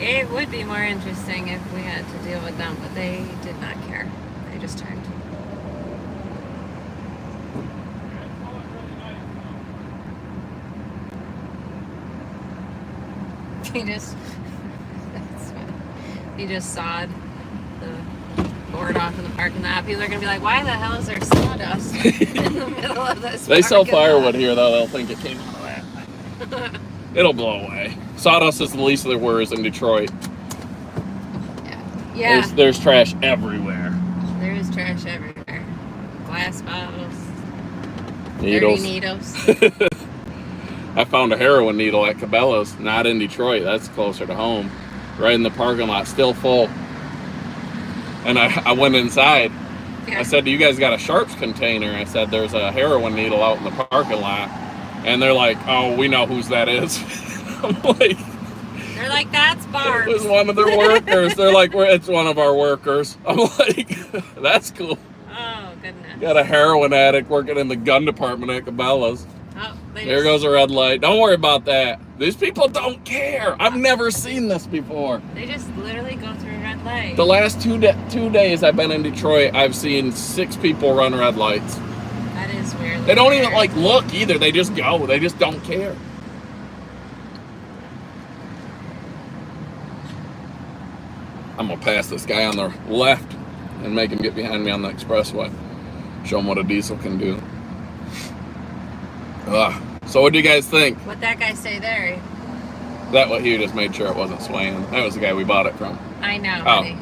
B: it would be more interesting if we had to deal with them, but they did not care. They just turned. That's funny. He just sawed the board off in the parking lot. People are going to be like, why the hell is there sawdust in the middle of this
A: They sell
B: parking lot?"
A: firewood here, though. They'll think it came out of that. It'll blow away. Sawdust is the least of their worries in Detroit.
B: Yeah.
A: There's trash everywhere.
B: There is trash everywhere. Glass bottles.
A: Needles.
B: Dirty needles.
A: I found a heroin needle at Cabela's, not in Detroit. That's closer to home. Right in the parking lot, still full. And I went inside.
B: Yeah.
A: I said, "Do you guys got a Sharps container?" I said, "There's a heroin needle out in the parking lot." And they're like, "Oh, we know whose that is." I'm like,
B: They're like, that's Barb's.
A: it was one of their workers. They're like, "It's one of our workers." I'm like, that's cool.
B: Oh, goodness.
A: Got a heroin addict working in the gun department at Cabela's.
B: Oh,
A: There goes a red light. Don't worry about that. These people don't care. I've never seen this before.
B: They just literally go through a red light.
A: The last 2 days I've been in Detroit, I've seen 6 people run red lights.
B: That is weird.
A: They don't even like look either. They just go. They just don't care. I'm gonna pass this guy on the left and make him get behind me on the expressway. Show him what a diesel can do. So what do you guys think?
B: What'd that guy say there?
A: That what he just made sure it wasn't swaying. That was the guy we bought it from.
B: I know.
A: Oh.
B: Honey.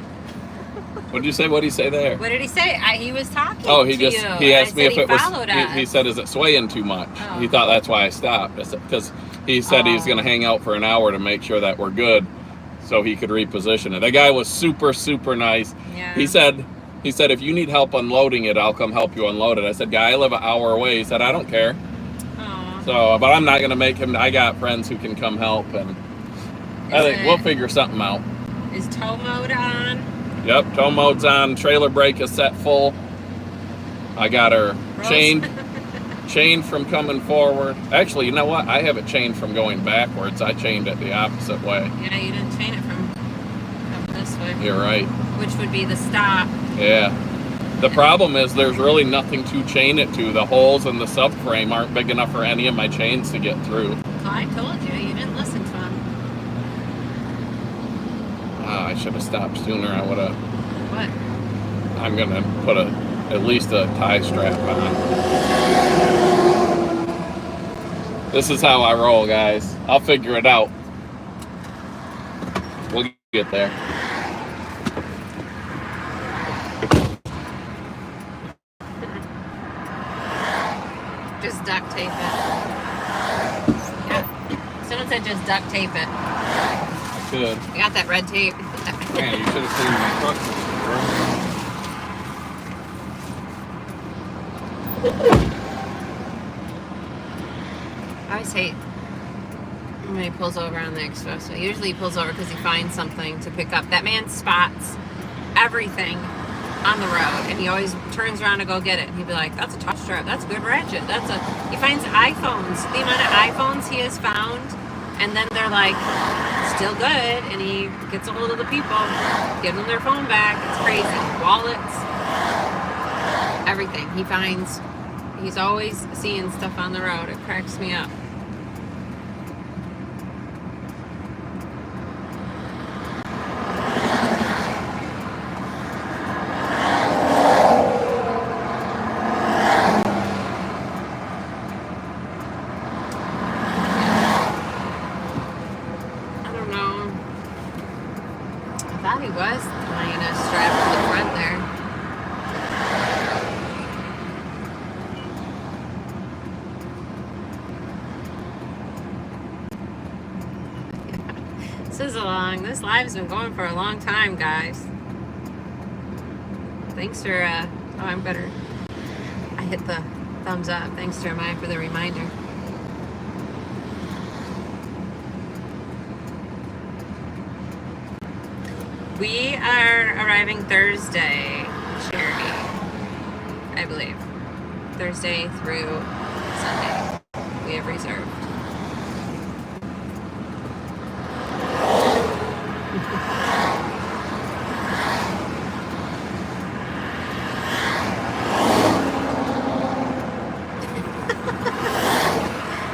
A: What'd you say? What'd he say there?
B: What did he say? He was talking
A: Oh,
B: to
A: he just
B: you.
A: he
B: and
A: asked
B: I
A: me
B: said
A: if it was.
B: followed us.
A: He said, "Is it swaying too much?"
B: Oh.
A: He thought that's why I stopped. Because he said he was going to hang out for an hour to make sure that we're good, so he could reposition it. That guy was super nice.
B: Yeah.
A: He said if you need help unloading it, I'll come help you unload it. I said, "Guy, I live an hour away." He said, "I don't care."
B: Aw.
A: So, but I'm not going to make him. I got friends who can come help, and I think we'll figure something out.
B: Is tow mode on?
A: Yep, tow mode's on. Trailer brake is set full. I got her chained from coming forward. Actually, you know what? I have it chained from going backwards. I chained it the opposite way.
B: Yeah, you didn't chain it from this way.
A: You're right.
B: Which would be the stop.
A: Yeah. The problem is there's really nothing to chain it to. The holes in the subframe aren't big enough for any of my chains to get through.
B: Oh, I told you, you didn't listen to him.
A: I should have stopped sooner. I would have.
B: What?
A: I'm gonna put at least a tie strap on. This is how I roll, guys. I'll figure it out. We'll get there.
B: Just duct tape it. Yeah. Someone said just duct tape it.
A: Good.
B: I got that red tape.
A: Man, you should have seen my truck.
B: I always hate when he pulls over on the expressway. Usually he pulls over because he finds something to pick up. That man spots everything on the road, and he always turns around to go get it. And he'd be like, "That's a tough strap. That's a good ratchet. He finds iPhones. The amount of iPhones he has found, and then they're like still good, and he gets a hold of the people, gives them their phone back. It's crazy. Wallets, everything he finds. He's always seeing stuff on the road. It cracks me up. He was tying a strap to the front there. This live's been going for a long time, guys. Thanks for, I'm better. I hit the thumbs up. Thanks to Jeremiah for the reminder. We are arriving Thursday, Charity, I believe. Thursday through Sunday. We have reserved.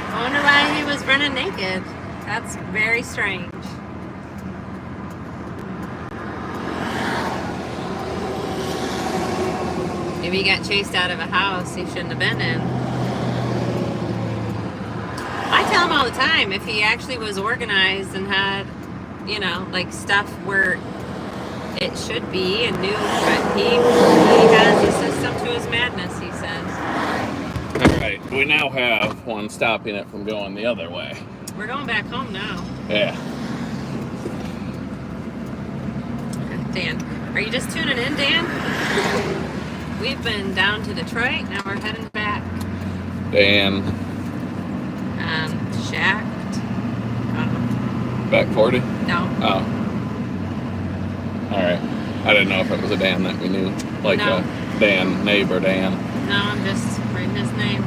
B: I wonder why he was running naked. That's very strange. Maybe he got chased out of a house he shouldn't have been in. I tell him all the time, if he actually was organized and had, you know, like stuff where it should be and knew, but he has a system to his madness, he says.
A: All right, we now have one stopping it from going the other way.
B: We're going back home now.
A: Yeah.
B: Dan, are you just tuning in, Dan? We've been down to Detroit, now we're heading back.
A: Dan.
B: Shacked.
A: Back 40?
B: No.
A: Oh. Alright. I didn't know if it was a Dan that we knew. Like
B: No.
A: a Dan, neighbor Dan.
B: No, I'm just writing his name.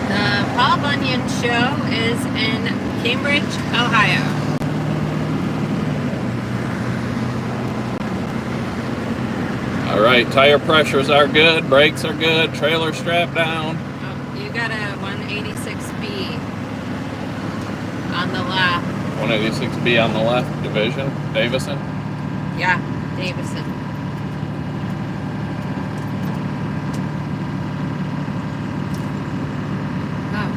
B: The Paul Bunyan Show is in Cambridge, Ohio.
A: Alright, tire pressures are good, brakes are good, trailer strapped down.
B: Oh, you got a 186B on the left.
A: 186B on the left, division, Davison.
B: Yeah, Davison. Oh.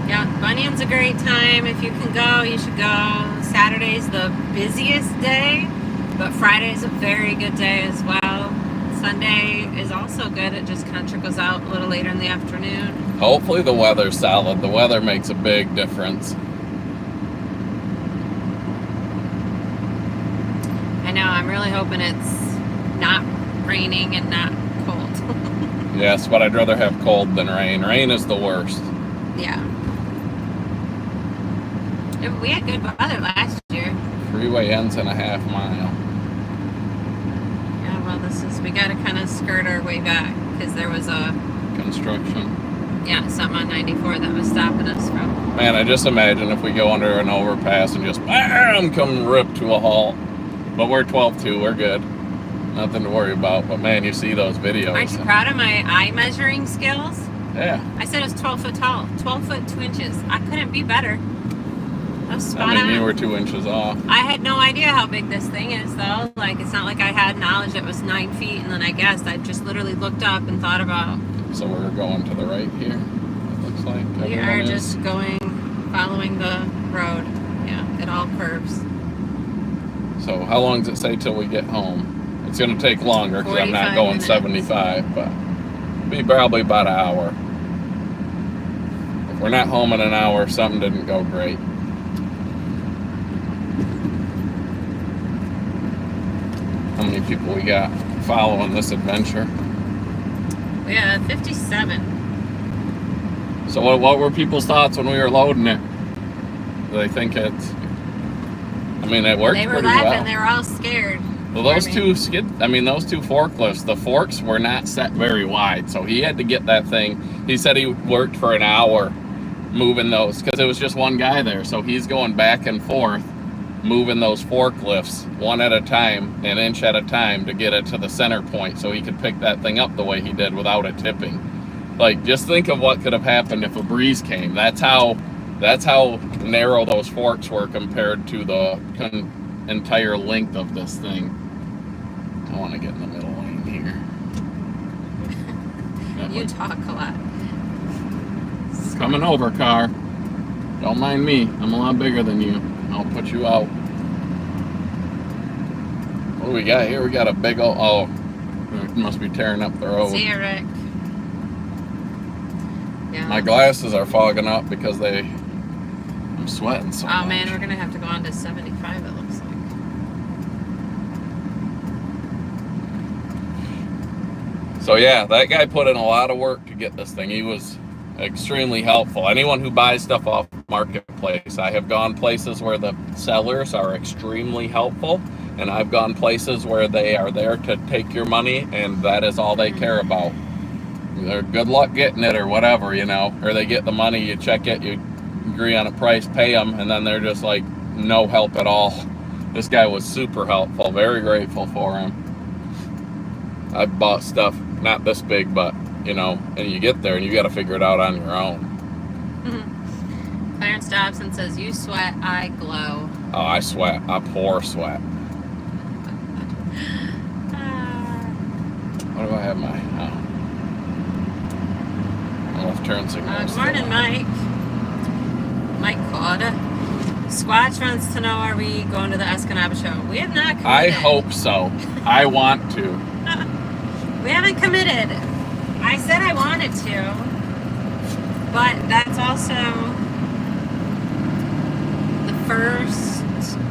B: Yeah, Bunyan's a great time. If you can go, you should go. Saturday's the busiest day, but Friday's a very good day as well. Sunday is also good. It just kind of trickles out a little later in the afternoon.
A: Hopefully the weather's solid. The weather makes a big difference.
B: I know, I'm really hoping it's not raining and not cold.
A: Yes, but I'd rather have cold than rain. Rain is the worst.
B: Yeah. We had good weather last year.
A: Freeway ends in a half mile.
B: Yeah, well, we got to kind of skirt our way back because there was a
A: Construction.
B: Yeah, something on 94 that was stopping us from.
A: Man, I just imagine if we go under an overpass and just bam, come rip to a halt. But we're 12-2, we're good. Nothing to worry about. But man, you see those videos.
B: Aren't you proud of my eye measuring skills?
A: Yeah.
B: I said it was 12 foot tall, 12 foot 2 inches. I couldn't be better. That was spot
A: I mean,
B: on.
A: you were 2 inches off.
B: I had no idea how big this thing is, though. Like, it's not like I had knowledge it was 9 feet, and then I guessed. I just literally looked up and thought about.
A: So we're going to the right here, it looks like.
B: We are just following the road. Yeah, it all curves.
A: So how long does it say till we get home? It's going to take longer because I'm not
B: 45
A: going
B: minutes.
A: 75, but be probably about an hour. If we're not home in an hour, something didn't go great. How many people we got following this adventure?
B: We have 57.
A: So what were people's thoughts when we were loading it? Do they think it's... I mean, it worked
B: They were
A: pretty
B: laughing.
A: well.
B: They were all scared.
A: Well, those two forklifts, the forks were not set very wide, so he had to get that thing. He said he worked for an hour moving those because it was just one guy there, so he's going back and forth moving those forklifts one at a time, an inch at a time, to get it to the center point so he could pick that thing up the way he did without it tipping. Like, just think of what could have happened if a breeze came. That's how narrow those forks were compared to the entire length of this thing. I want to get in the middle lane here.
B: You talk a lot.
A: Coming over, car. Don't mind me. I'm a lot bigger than you. I'll put you out. What do we got here? We got a big old... Oh, it must be tearing up the road.
B: See you, Rick. Yeah.
A: My glasses are fogging up because I'm sweating so much.
B: Oh man, we're gonna have to go on to 75. It looks like.
A: So yeah, that guy put in a lot of work to get this thing. He was extremely helpful. Anyone who buys stuff off Marketplace, I have gone places where the sellers are extremely helpful, and I've gone places where they are there to take your money, and that is all they care about. They're good luck getting it or whatever, or they get the money, you check it, you agree on a price, pay them, and then they're just like no help at all. This guy was super helpful, very grateful for him. I've bought stuff not this big, but and you get there and you got to figure it out on your own.
B: Clarence Dobson says, "You sweat, I glow."
A: Oh, I sweat. I pour sweat. What do I have my left turn signal?
B: Good morning, Mike. Mike called. Squatch wants to know, are we going to the Escanaba show? We have not committed.
A: I hope so. I want to.
B: We haven't committed. I said I wanted to, but that's also the first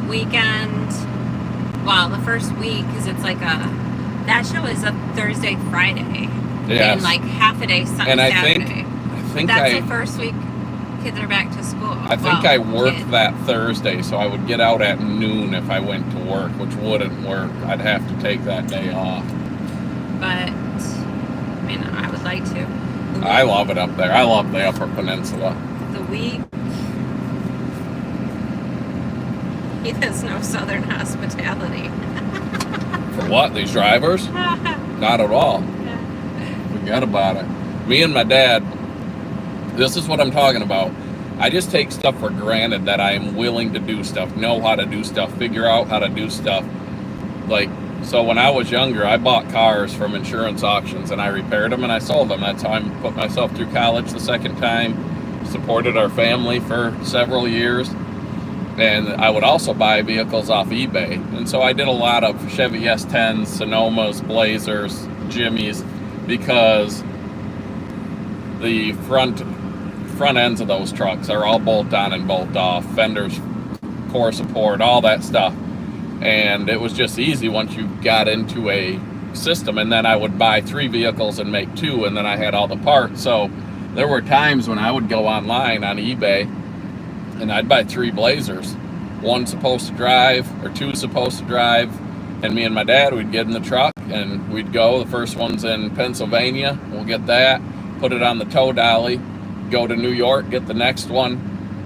B: weekend. Well, the first week, because it's like that show is a Thursday, Friday,
A: Yes.
B: and like half a day Sunday,
A: And I
B: Saturday.
A: think
B: That's the first week kids are back to school.
A: I think I worked that Thursday, so I would get out at noon if I went to work, which wouldn't work. I'd have to take that day off.
B: But I mean, I would like to.
A: I love it up there. I love the Upper Peninsula.
B: The week. He has no southern hospitality.
A: For what? These drivers? Not at all. Forget about it. Me and my dad, this is what I'm talking about. I just take stuff for granted that I am willing to do stuff, know how to do stuff, figure out how to do stuff. Like, so when I was younger, I bought cars from insurance auctions and I repaired them and I sold them. That's how I put myself through college the second time, supported our family for several years. And I would also buy vehicles off eBay. And so I did a lot of Chevy S10s, Sonomas, Blazers, Jimmys, because the front ends of those trucks are all bolt on and bolt off, fenders, core support, all that stuff. And it was just easy once you got into a system. And then I would buy 3 vehicles and make 2, and then I had all the parts. So there were times when I would go online on eBay and I'd buy 3 Blazers, 1 supposed to drive or 2 supposed to drive, and me and my dad, we'd get in the truck and we'd go. The first one's in Pennsylvania, we'll get that, put it on the tow dolly, go to New York, get the next one.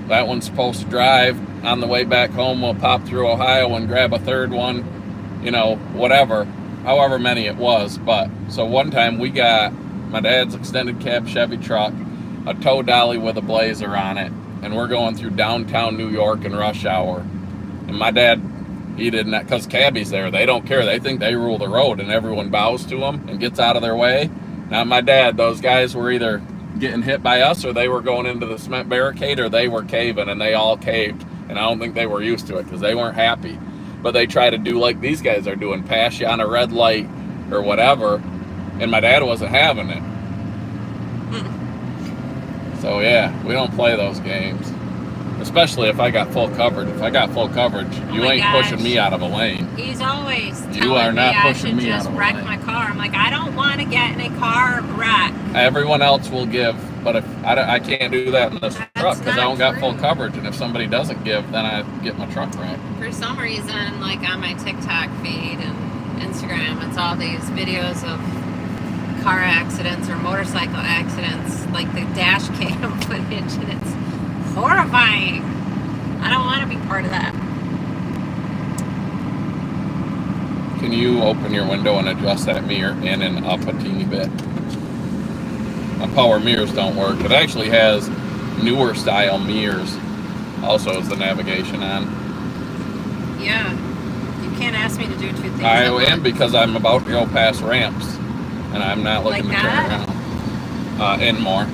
A: That one's supposed to drive. On the way back home, we'll pop through Ohio and grab a 3rd one, whatever, however many it was. But so one time me my dad's extended cab Chevy truck, a tow dolly with a blazer on it, and we're going through downtown New York in rush hour. And my dad, he didn't, because cabbies there, they don't care. They think they rule the road, and everyone bows to them and gets out of their way. Not my dad. Those guys were either getting hit by us, or they were going into the cement barricade, or they were caving, and they all caved. And I don't think they were used to it because they weren't happy. But they try to do like these guys are doing, pass you on a red light or whatever. And my dad wasn't having it. So yeah, we don't play those games. Especially if I got full coverage. If I got full coverage, you ain't pushing me out of a lane.
B: He's always
A: You are
B: telling
A: not
B: me I
A: pushing
B: should
A: me out
B: just
A: of a
B: wreck
A: lane.
B: my car. I'm like, I don't want to get in a car wreck.
A: Everyone else will give, but if I can't do that in this truck because I
B: not
A: don't got
B: true.
A: full coverage. And if somebody doesn't give, then I get my truck wrecked.
B: For some reason, like on my TikTok feed and Instagram, it's all these videos of car accidents or motorcycle accidents, like the dash cam footage, and it's horrifying. I don't want to be part of that.
A: Can you open your window and adjust that mirror in and up a teeny bit? My power mirrors don't work. It actually has newer style mirrors. Also has the navigation on.
B: Yeah. You can't ask me to do two things.
A: I
B: at
A: am
B: once.
A: because I'm about to go past ramps. And I'm not looking
B: Like
A: to turn
B: that?
A: around. In more.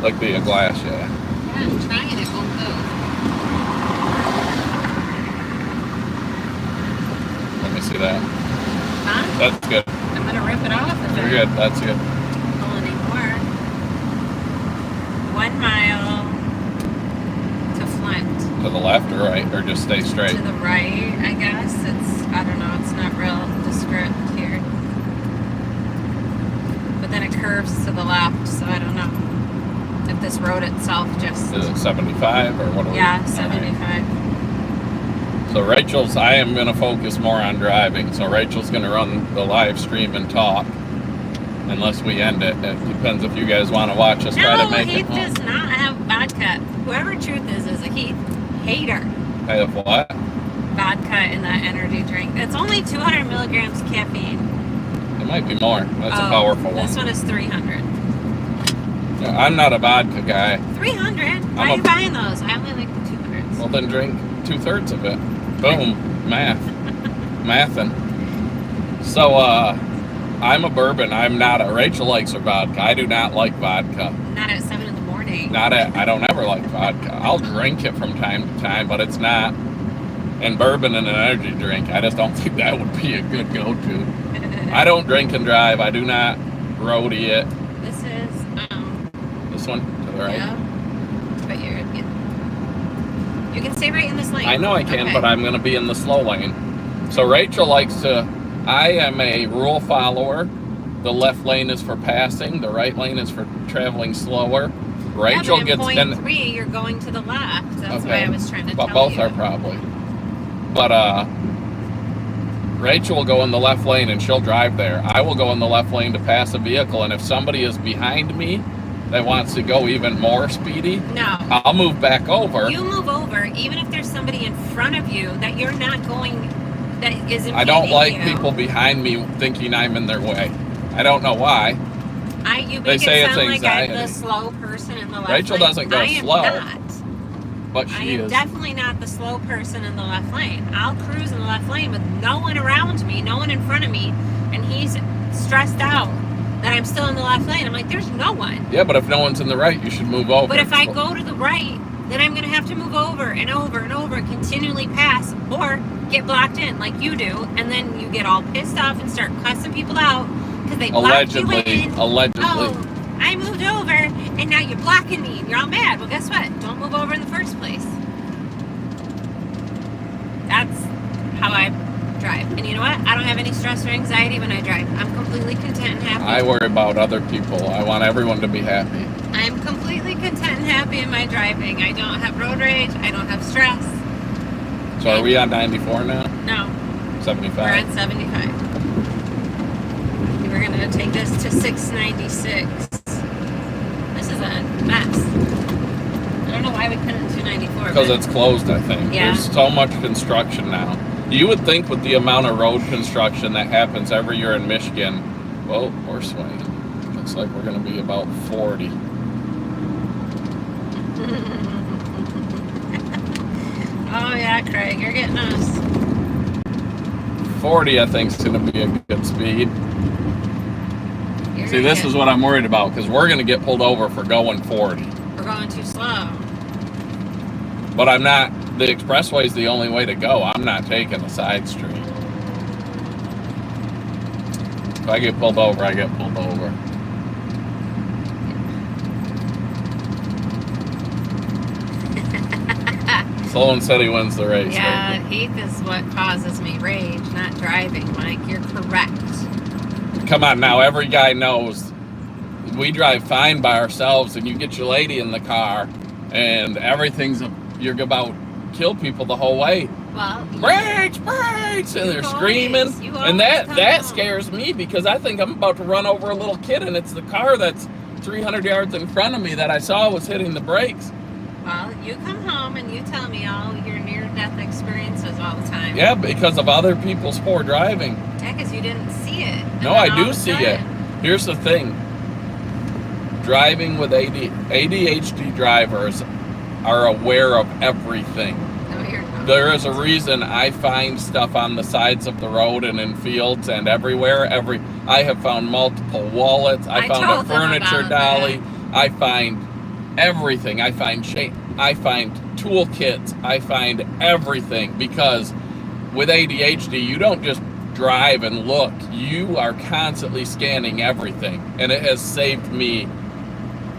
A: Like be a glass, yeah.
B: Yeah, I'm trying, it won't go.
A: Let me see that.
B: Huh?
A: That's good.
B: I'm gonna rip it off if
A: You're
B: I
A: good. That's good.
B: don't pull anymore. 1 mile to Flint.
A: To the left or right, or just stay straight?
B: To the right, I guess. I don't know, it's not real descript here. But then it curves to the left, so I don't know if this road itself just...
A: Is it 75 or what?
B: Yeah,
A: All right.
B: 75.
A: So Rachel's, I am going to focus more on driving. So Rachel's going to run the live stream and talk. Unless we end it. It depends if you guys want to watch us try to
B: No,
A: make
B: Heath
A: it home.
B: does not have vodka. Whoever Truth is a Heath hater.
A: I have what?
B: Vodka in that energy drink. It's only 200 milligrams caffeine.
A: It might be more. That's a powerful one.
B: This one is 300.
A: Yeah, I'm not a vodka guy.
B: 300? Why are you buying those? I only like the 200s.
A: Well, then drink 2/3 of it. Boom. Math. Mathin'. So, I'm a bourbon. I'm not a... Rachel likes her vodka. I do not like vodka.
B: Not at 7 in the morning.
A: I don't ever like vodka. I'll drink it from time to time, but it's not. And bourbon and an energy drink, I just don't think that would be a good go-to. I don't drink and drive. I do not roadie it.
B: This is,
A: This one to the right.
B: yeah. But you can stay right in this lane.
A: I know I can,
B: Okay.
A: but I'm going to be in the slow lane. So Rachel likes to... I am a rule follower. The left lane is for passing. The right lane is for traveling slower. Rachel
B: yeah, but in
A: gets...
B: point 3, you're going to the left. That's
A: Okay.
B: why I was trying to
A: But
B: tell
A: both
B: you.
A: are probably. But Rachel will go in the left lane and she'll drive there. I will go in the left lane to pass a vehicle, and if somebody is behind me that wants to go even more speedy,
B: No.
A: I'll move back over.
B: You move over, even if there's somebody in front of you that you're not going, that is impeding
A: I don't like
B: you.
A: people behind me thinking I'm in their way. I don't know why.
B: You
A: They
B: make
A: say
B: it
A: it's
B: sound like I'm the
A: anxiety.
B: slow person in the left
A: Rachel
B: lane.
A: doesn't go
B: I am
A: slow.
B: Not.
A: But
B: I
A: she
B: am
A: is.
B: definitely not the slow person in the left lane. I'll cruise in the left lane with no one around me, no one in front of me, and he's stressed out that I'm still in the left lane. I'm like, there's no one.
A: Yeah, but if no one's in the right, you should move over.
B: But if I go to the right, then I'm going to have to move over and over and over, continually pass, or get blocked in like you do, and then you get all pissed off and start cussing people out because they blocked you in.
A: Allegedly.
B: Oh, I moved over, and now you're blocking me, and you're all mad. Well, guess what? Don't move over in the first place. That's how I drive. And you know what? I don't have any stress or anxiety when I drive. I'm completely content and happy.
A: I worry about other people. I want everyone to be happy.
B: I'm completely content and happy in my driving. I don't have road rage. I don't have stress.
A: So are we on 94 now?
B: No,
A: 75?
B: we're at 75. We're going to take this to 696. This is a mess. I don't know why we put it in 294.
A: Because
B: but
A: it's closed, I think.
B: Yeah.
A: There's so much construction now. You would think with the amount of road construction that happens every year in Michigan Well, we're swinging. Looks like we're going to be about 40.
B: Oh yeah, Craig, you're getting us.
A: 40, I think, is going to be a good speed. See, this is what I'm worried about, because we're going to get pulled over for going 40.
B: We're going too slow.
A: But I'm not, the expressway is the only way to go. I'm not taking a side street. If I get pulled over, I get pulled over. Slow and steady wins the race.
B: Yeah,
A: Right?
B: Heath is what causes me rage, not driving, Mike. You're correct.
A: Come on now, every guy knows we drive fine by ourselves, and you get your lady in the car, and everything's you're about to kill people the whole way.
B: Well,
A: Brakes, brakes, and they're screaming, and that scares me, because I think I'm about to run over a little kid, and it's the car that's 300 yards in front of me that I saw was hitting the brakes.
B: Well, you come home and you tell me all your near-death experiences all the time.
A: Yeah, because of other people's poor driving.
B: Yeah, because you didn't see it.
A: No, I do see it. Here's the thing. Driving with ADHD drivers are aware of everything. There is a reason I find stuff on the sides of the road and in fields and everywhere. I have found multiple wallets. I found a furniture dolly. I find everything. I find toolkits. I find everything, because with ADHD, you don't just drive and look. You are constantly scanning everything, and it has saved me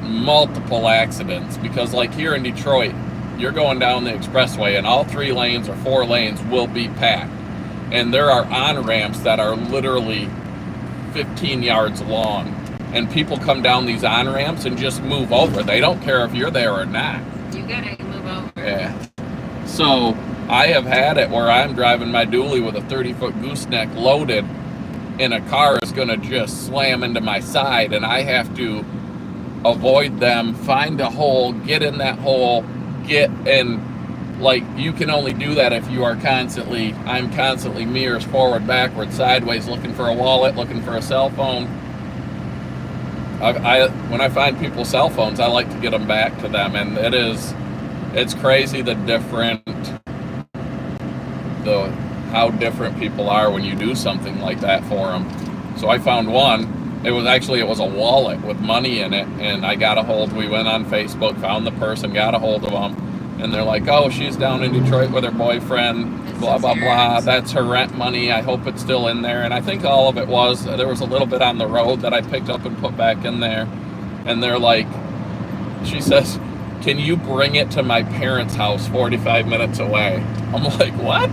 A: multiple accidents, because like here in Detroit, you're going down the expressway and all 3 lanes or 4 lanes will be packed, and there are on-ramps that are literally 15 yards long, and people come down these on-ramps and just move over. They don't care if you're there or not.
B: You gotta move over.
A: Yeah. So I have had it where I'm driving my dually with a 30-foot gooseneck loaded, and a car is going to just slam into my side, and I have to avoid them, find a hole, get in that hole, like, you can only do that if you are I'm constantly mirrors forward, backwards, sideways, looking for a wallet, looking for a cell phone. When I find people's cell phones, I like to get them back to them, and it's crazy how different people are when you do something like that for them. So I found one. It was a wallet with money in it, and we went on Facebook, found the person, got a hold of them, and they're like, oh, she's down in Detroit with her boyfriend, blah, blah, blah. That's her rent money. I hope it's still in there. And I think all of it was. There was a little bit on the road that I picked up and put back in there. And they're like, she says, can you bring it to my parents' house 45 minutes away? I'm like, what?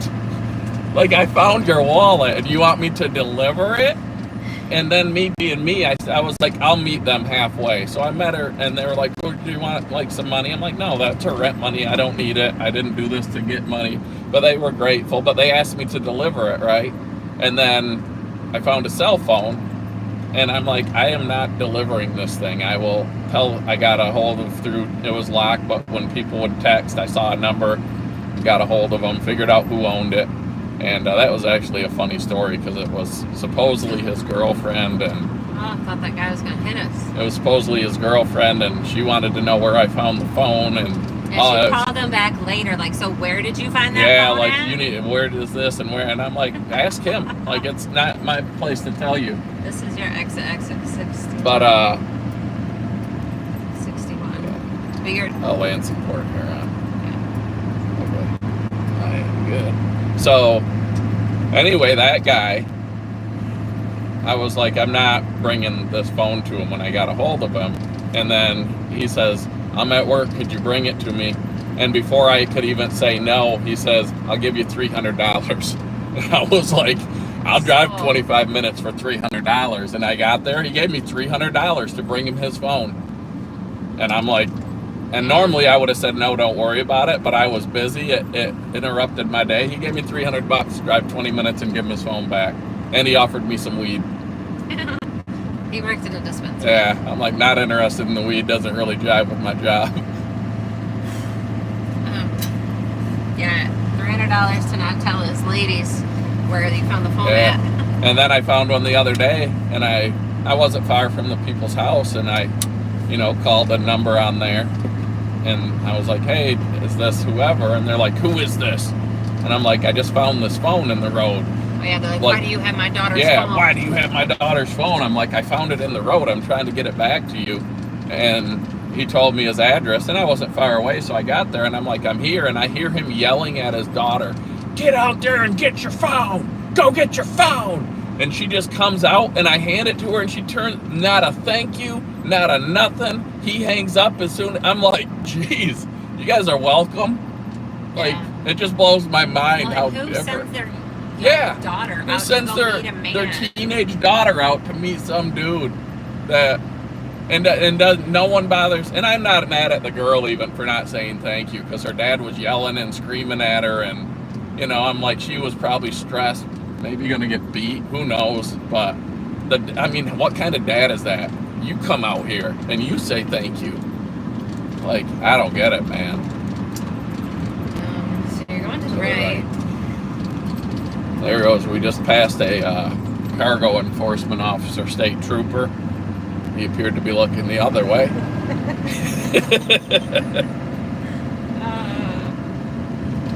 A: Like, I found your wallet, and you want me to deliver it? And then me being me, I was like, I'll meet them halfway. So I met her, and they were like, oh, do you want like some money? I'm like, no, that's her rent money. I don't need it. I didn't do this to get money. But they were grateful. But they asked me to deliver it, right? And then I found a cell phone, and I'm like, I am not delivering this thing. I got a hold of it was locked, but when people would text, I saw a number, got a hold of them, figured out who owned it. And that was actually a funny story, because it was supposedly his girlfriend, and
B: I thought that guy was going to hit us.
A: It was supposedly his girlfriend, and she wanted to know where I found the phone, and
B: she called him back later, like, so where did you find that phone?
A: Yeah, like, where is this and where? And I'm like, ask him. Like, it's not my place to tell you.
B: This is your exit 60.
A: But
B: 61.
A: Yeah.
B: But you're
A: land support here. Okay. I am good. So, anyway, that guy, I was like, I'm not bringing this phone to him when I got a hold of him. And then he says, I'm at work, could you bring it to me? And before I could even say no, he says, I'll give you $300. And I was like, I'll drive 25 minutes for $300. And I got there, he gave me $300 to bring him his phone. And I'm like, and normally I would have said, no, don't worry about it, but I was busy. It interrupted my day. He gave me $300 to drive 20 minutes and give him his phone back. And he offered me some weed.
B: He worked at a dispensary.
A: Yeah, I'm like, not interested in the weed. Doesn't really jive with my job.
B: Yeah, $300 to not tell his ladies where he found the phone at.
A: And then I found one the other day, and I wasn't far from the people's house, and I, called a number on there, and I was like, hey, is this whoever? And they're like, who is this? And I'm like, I just found this phone in the road.
B: Oh yeah, they're like, why do you have my daughter's phone?
A: Yeah, why do you have my daughter's phone? I'm like, I found it in the road. I'm trying to get it back to you. And he told me his address, and I wasn't far away, so I got there, and I'm like, I'm here, and I hear him yelling at his daughter, get out there and get your phone! Go get your phone! And she just comes out, and I hand it to her, and she turns, not a thank you, not a nothing. He hangs up as soon, I'm like, geez, you guys are welcome. Like, it just blows my mind
B: well,
A: how
B: who
A: different.
B: Sends their daughter
A: Who
B: out
A: sends
B: to go
A: their
B: meet a man?
A: teenage daughter out to meet some dude that, and does, no one bothers. And I'm not mad at the girl even for not saying thank you, because her dad was yelling and screaming at her, and I'm like, she was probably stressed, maybe gonna get beat, who knows. But what kind of dad is that? You come out here and you say thank you. Like, I don't get it, man.
B: So you're going to the right.
A: There goes. We just passed a cargo enforcement officer, state trooper. He appeared to be looking the other way.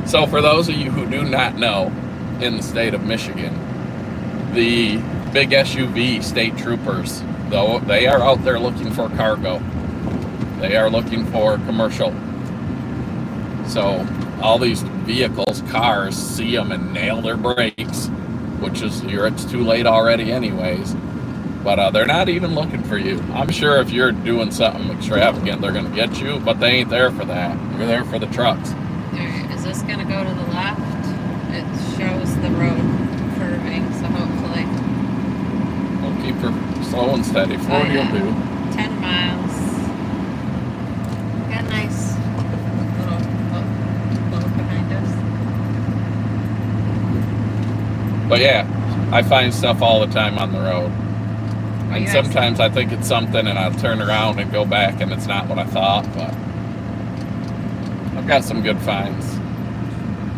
A: So for those of you who do not know, in the state of Michigan, the big SUV state troopers, though, they are out there looking for cargo. They are looking for commercial. So all these vehicles, cars, see them and nail their brakes, which is, it's too late already anyways. But they're not even looking for you. I'm sure if you're doing something extravagant, they're going to get you, but they ain't there for that. They're there for the trucks.
B: Alright, is this going to go to the left? It shows the road curving, so hopefully.
A: We'll keep her slow and steady. 40 will do.
B: 10 miles. Got a nice little boat behind us.
A: But yeah, I find stuff all the time on the road. And
B: you
A: sometimes I think it's something, and I'll turn around and go back, and it's not what I thought, but I've got some good finds.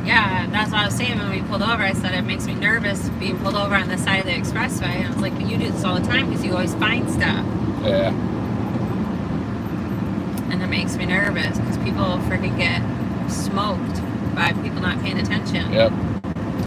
B: Yeah, that's what I was saying when we pulled over. I said it makes me nervous being pulled over on the side of the expressway. And I was like, but you do this all the time because you always find stuff.
A: Yeah.
B: And it makes me nervous because people freaking get smoked by people not paying attention.
A: Yep.